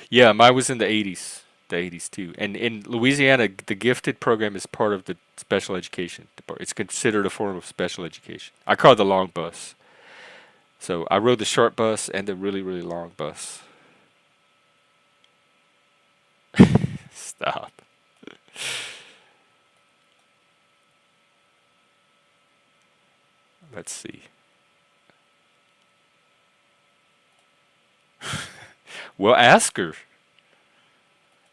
Yeah, mine was in the 80s too. And in Louisiana, the gifted program is part of the special education department. It's considered a form of special education. I call it the long bus. So I rode the short bus and the really, really long bus. Stop. Let's see. Well, ask her.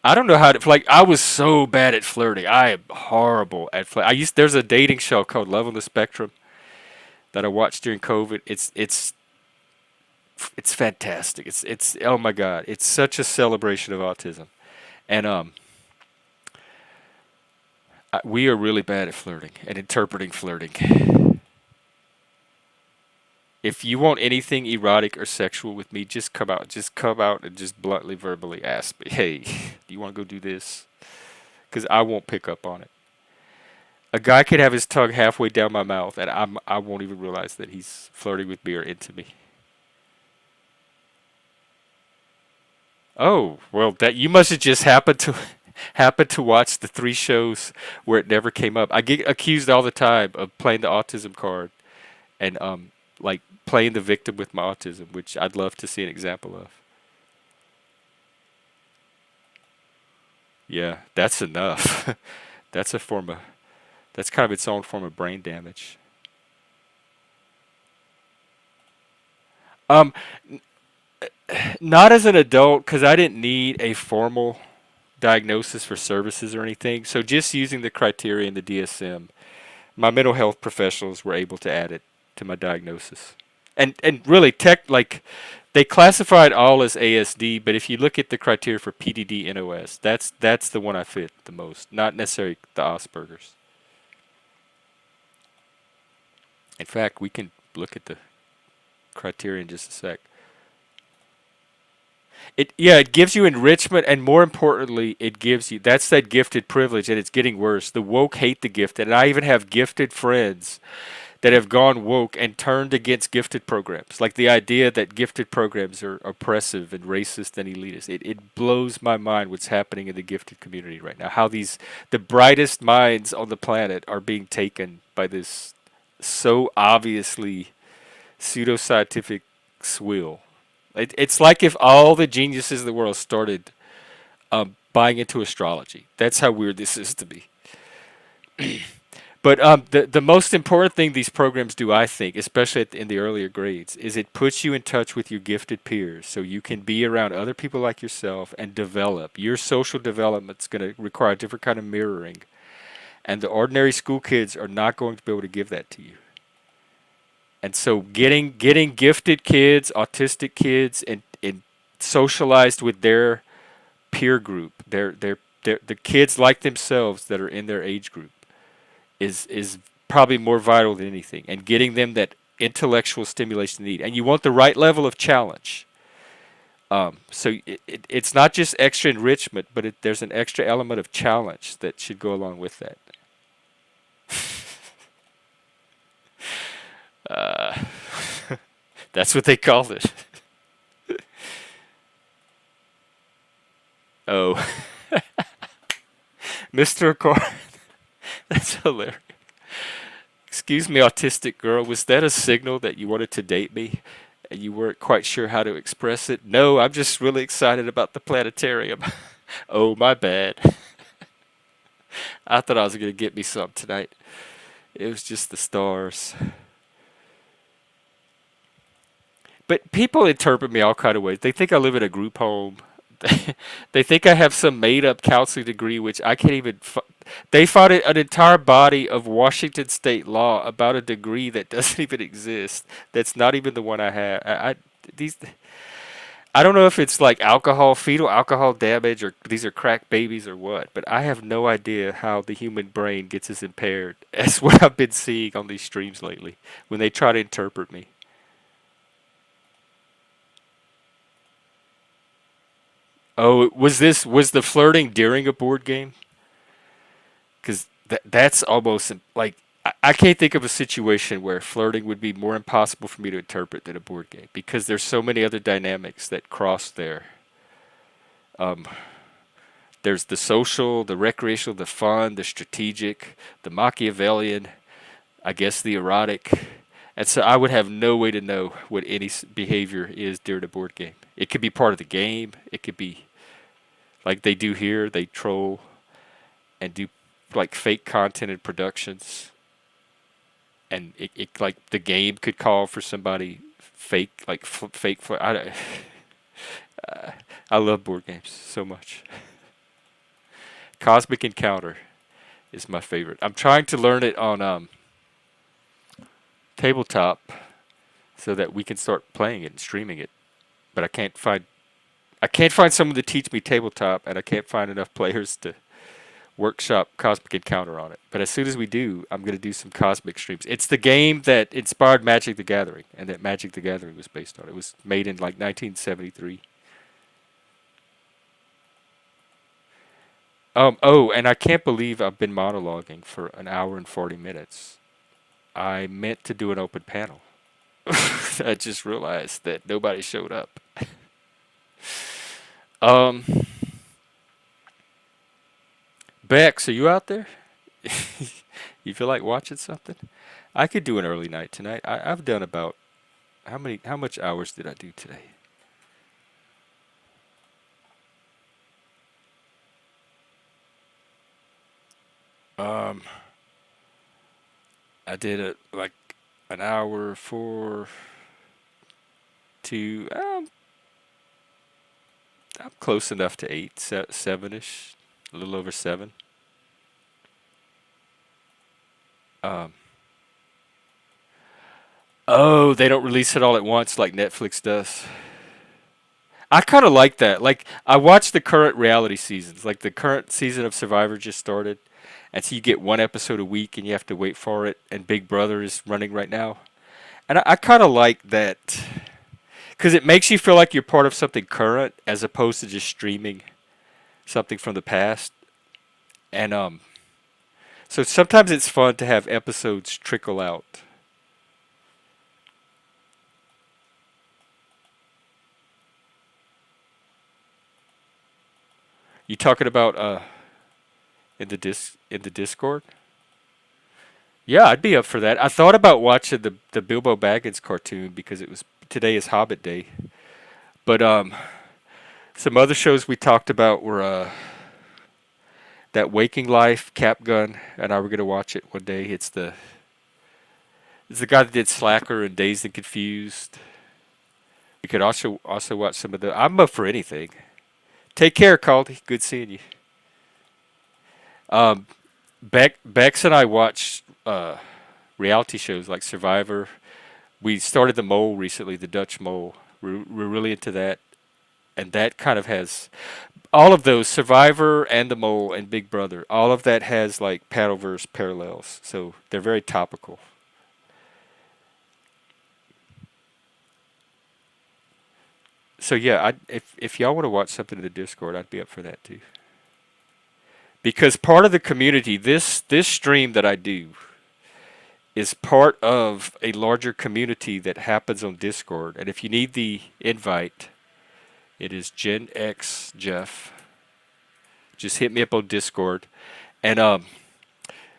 I don't know how to like. I was so bad at flirting. I am horrible at flirt. There's a dating show called Love on the Spectrum that I watched during COVID. It's fantastic. It's oh my god. It's such a celebration of autism, and we are really bad at flirting and interpreting flirting. If you want anything erotic or sexual with me, just come out. Just come out and just bluntly, verbally ask me, "Hey, do you want to go do this?" Because I won't pick up on it. A guy could have his tongue halfway down my mouth, and I won't even realize that he's flirting with me or into me. Oh, well, that you must have just happened to. happened to watch the three shows where it never came up. I get accused all the time of playing the autism card and like playing the victim with my autism, which I'd love to see an example of. Yeah, that's enough. That's a form of that's kind of its own form of brain damage. Um, Not as an adult because I didn't need a formal diagnosis for services or anything. So just using the criteria in the DSM, my mental health professionals were able to add it to my diagnosis. And really tech like they classified all as ASD, but if you look at the criteria for PDD NOS, that's the one I fit the most, not necessarily the Asperger's. In fact, we can look at the criteria in just a sec. It gives you enrichment, and more importantly, it gives you that's that gifted privilege, and it's getting worse. The woke hate the gifted, and I even have gifted friends that have gone woke and turned against gifted programs. Like the idea that gifted programs are oppressive and racist and elitist. It blows my mind what's happening in the gifted community right now. How the brightest minds on the planet are being taken by this so obviously pseudoscientific swill. It's like if all the geniuses in the world started buying into astrology. That's how weird this is to me. But the most important thing these programs do, I think, especially in the earlier grades, is it puts you in touch with your gifted peers, so you can be around other people like yourself and develop. Your social development's going to require a different kind of mirroring, and the ordinary school kids are not going to be able to give that to you. And so getting gifted kids, autistic kids, and socialized with their peer group, their the kids like themselves that are in their age group is probably more vital than anything. And getting them that intellectual stimulation they need. And you want the right level of challenge. So it's not just extra enrichment, but there's an extra element of challenge that should go along with that. Uh, that's what they called it. Oh, Mr. Accord. That's hilarious. Excuse me, autistic girl. Was that a signal that you wanted to date me and you weren't quite sure how to express it? No, I'm just really excited about the planetarium. Oh, my bad. I thought I was going to get me some tonight. It was just the stars. But people interpret me all kind of ways. They think I live in a group home. They think I have some made-up counseling degree, which I can't even. They fought an entire body of Washington state law about a degree that doesn't even exist. That's not even the one I have. These. I don't know if it's like alcohol, fetal alcohol damage, or these are crack babies or what. But I have no idea how the human brain gets as impaired as what I've been seeing on these streams lately when they try to interpret me. Oh, was the flirting during a board game? Because that's almost like I can't think of a situation where flirting would be more impossible for me to interpret than a board game because there's so many other dynamics that cross there. Um, there's the social, the recreational, the fun, the strategic, the Machiavellian, I guess the erotic. And so I would have no way to know what any behavior is during a board game. It could be part of the game. It could be like they do here. They troll and do like fake content and productions, and it like the game could call for somebody fake like fake. Uh, I love board games so much. Cosmic Encounter is my favorite. I'm trying to learn it on tabletop so that we can start playing it and streaming it, but I can't find someone to teach me tabletop, and I can't find enough players to workshop Cosmic Encounter on it. But as soon as we do, I'm going to do some Cosmic streams. It's the game that inspired Magic the Gathering, and that Magic the Gathering was based on. It was made in like 1973. Oh, and I can't believe I've been monologuing for an hour and 40 minutes. I meant to do an open panel. I just realized that nobody showed up. Um, Bex, are you out there? You feel like watching something? I could do an early night tonight. I've done about how much hours did I do today? Um, I did it like an hour, four, two. I'm close enough to eight, seven-ish, a little over seven. Um, oh, they don't release it all at once like Netflix does. I kind of like that. Like I watched the current reality seasons. Like the current season of Survivor just started, and so you get one episode a week, and you have to wait for it. And Big Brother is running right now, and I kind of like that because it makes you feel like you're part of something current as opposed to just streaming something from the past. And so sometimes it's fun to have episodes trickle out. You talking about in the Discord? Yeah, I'd be up for that. I thought about watching the Bilbo Baggins cartoon because it was today is Hobbit Day. But some other shows we talked about were that Waking Life, Cap Gun, and I were gonna watch it one day. It's the guy that did Slacker and Dazed and Confused. We could also watch some of the. I'm up for anything. Take care, Caldy. Good seeing you. Um, Bex and I watch reality shows like Survivor. We started the Mole recently, the Dutch Mole. We're really into that, and that kind of has all of those Survivor and the Mole and Big Brother. All of that has like Paddleverse parallels, so they're very topical. So yeah, if y'all want to watch something in the Discord, I'd be up for that too. Because part of the community, this stream that I do is part of a larger community that happens on Discord. And if you need the invite, it is Gen X Jeff. Just hit me up on Discord, and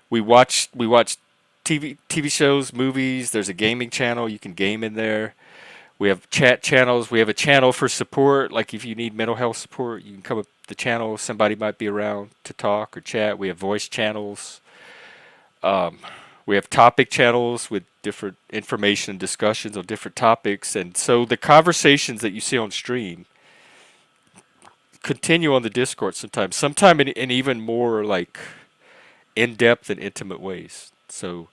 we watch TV shows, movies. There's a gaming channel. You can game in there. We have chat channels. We have a channel for support. Like if you need mental health support, you can come up the channel. Somebody might be around to talk or chat. We have voice channels. Um, we have topic channels with different information and discussions on different topics. And so the conversations that you see on stream continue on the Discord sometimes. Sometime in even more like in depth and intimate ways. So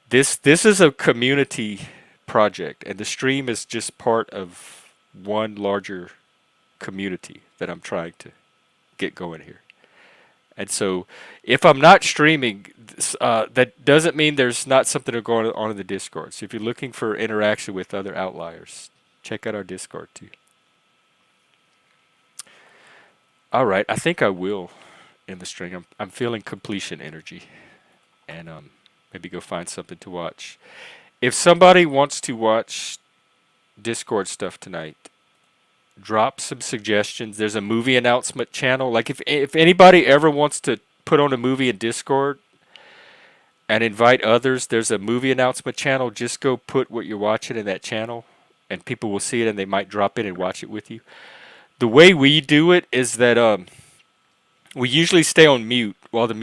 this is a community project, and the stream is just part of one larger community that I'm trying to get going here. And so, if I'm not streaming, that doesn't mean there's not something going on in the Discord. So if you're looking for interaction with other outliers, check out our Discord too. All right, I think I will end the string. I'm feeling completion energy, and maybe go find something to watch. If somebody wants to watch Discord stuff tonight, drop some suggestions. There's a movie announcement channel. Like if anybody ever wants to put on a movie in Discord and invite others, there's a movie announcement channel. Just go put what you're watching in that channel, and people will see it, and they might drop in and watch it with you. The way we do it is that we usually stay on mute while the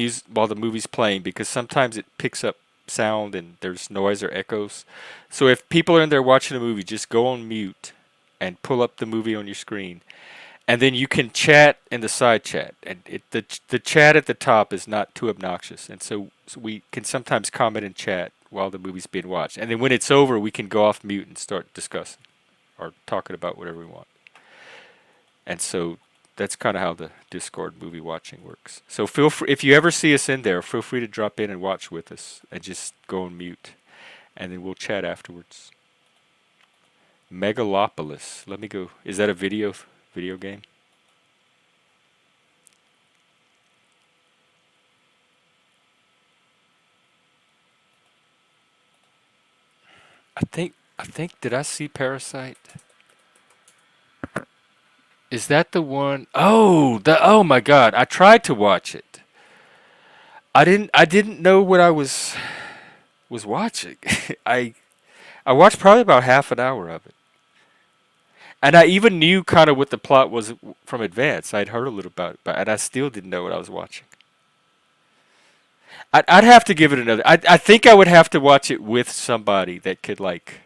movie's playing because sometimes it picks up sound and there's noise or echoes. So if people are in there watching a movie, just go on mute and pull up the movie on your screen, and then you can chat in the side chat. And the chat at the top is not too obnoxious, and so we can sometimes comment and chat while the movie's being watched. And then when it's over, we can go off mute and start discussing or talking about whatever we want. And so that's kind of how the Discord movie watching works. So feel free, if you ever see us in there, feel free to drop in and watch with us and just go on mute. And then we'll chat afterwards. Megalopolis. Let me go. Is that a video game? I think did I see Parasite? Is that the one? Oh, oh my God. I tried to watch it. I didn't know what I was watching. I I watched probably about half an hour of it. And I even knew kind of what the plot was from advance. I'd heard a little about it, but and I still didn't know what I was watching. I'd have to give it another. I think I would have to watch it with somebody that could like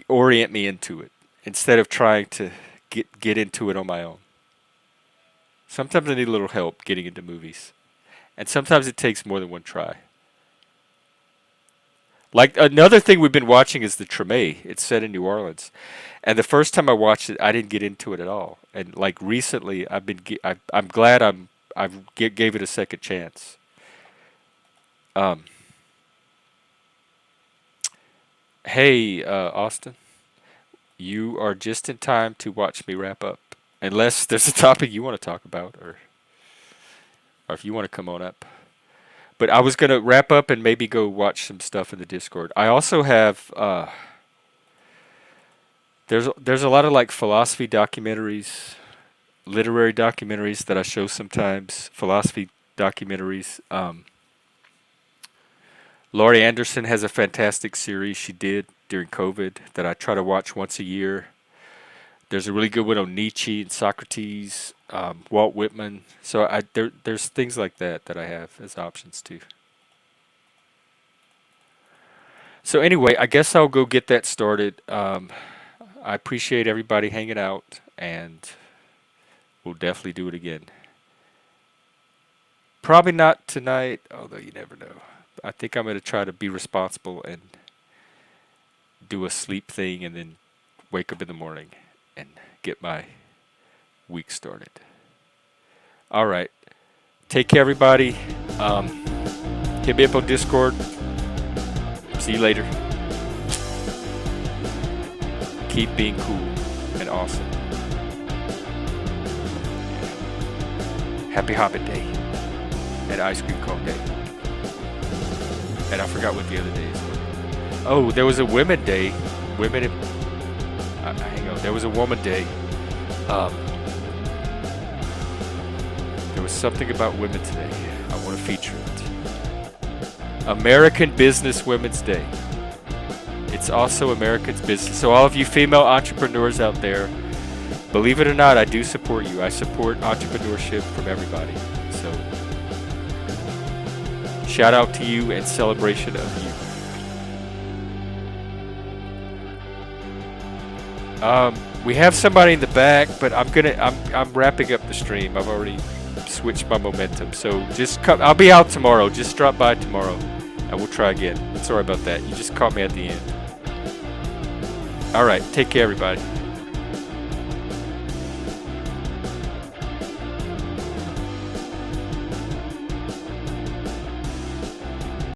orient me into it instead of trying to get into it on my own. Sometimes I need a little help getting into movies, and sometimes it takes more than one try. Like another thing we've been watching is the Treme. It's set in New Orleans, and the first time I watched it, I didn't get into it at all. And like recently, I'm glad gave it a second chance. Um, hey, Austin, you are just in time to watch me wrap up, unless there's a topic you want to talk about, or if you want to come on up. But I was gonna wrap up and maybe go watch some stuff in the Discord. I also have there's a lot of like philosophy documentaries, literary documentaries that I show sometimes. Philosophy documentaries. Laurie Anderson has a fantastic series she did during COVID that I try to watch once a year. There's a really good one on Nietzsche and Socrates, Walt Whitman. So there's things like that that I have as options too. So anyway, I guess I'll go get that started. I appreciate everybody hanging out, and we'll definitely do it again. Probably not tonight, although you never know. I think I'm going to try to be responsible and do a sleep thing and then wake up in the morning and get my week started. All right. Take care, everybody. Um, Hit me up on Discord. See you later. Keep being cool and awesome. Happy Hobbit Day and Ice Cream Cone Day. And I forgot what the other days were. Oh, there was a Women Day. Hang on. There was a Woman Day. Um, there was something about women today. I want to feature it. American Business Women's Day. It's also America's business. So all of you female entrepreneurs out there, believe it or not, I do support you. I support entrepreneurship from everybody. So shout out to you and celebration of you. We have somebody in the back, but I'm wrapping up the stream. I've already switched my momentum. So just come. I'll be out tomorrow. Just drop by tomorrow, and we'll try again. Sorry about that. You just caught me at the end. All right. Take care, everybody.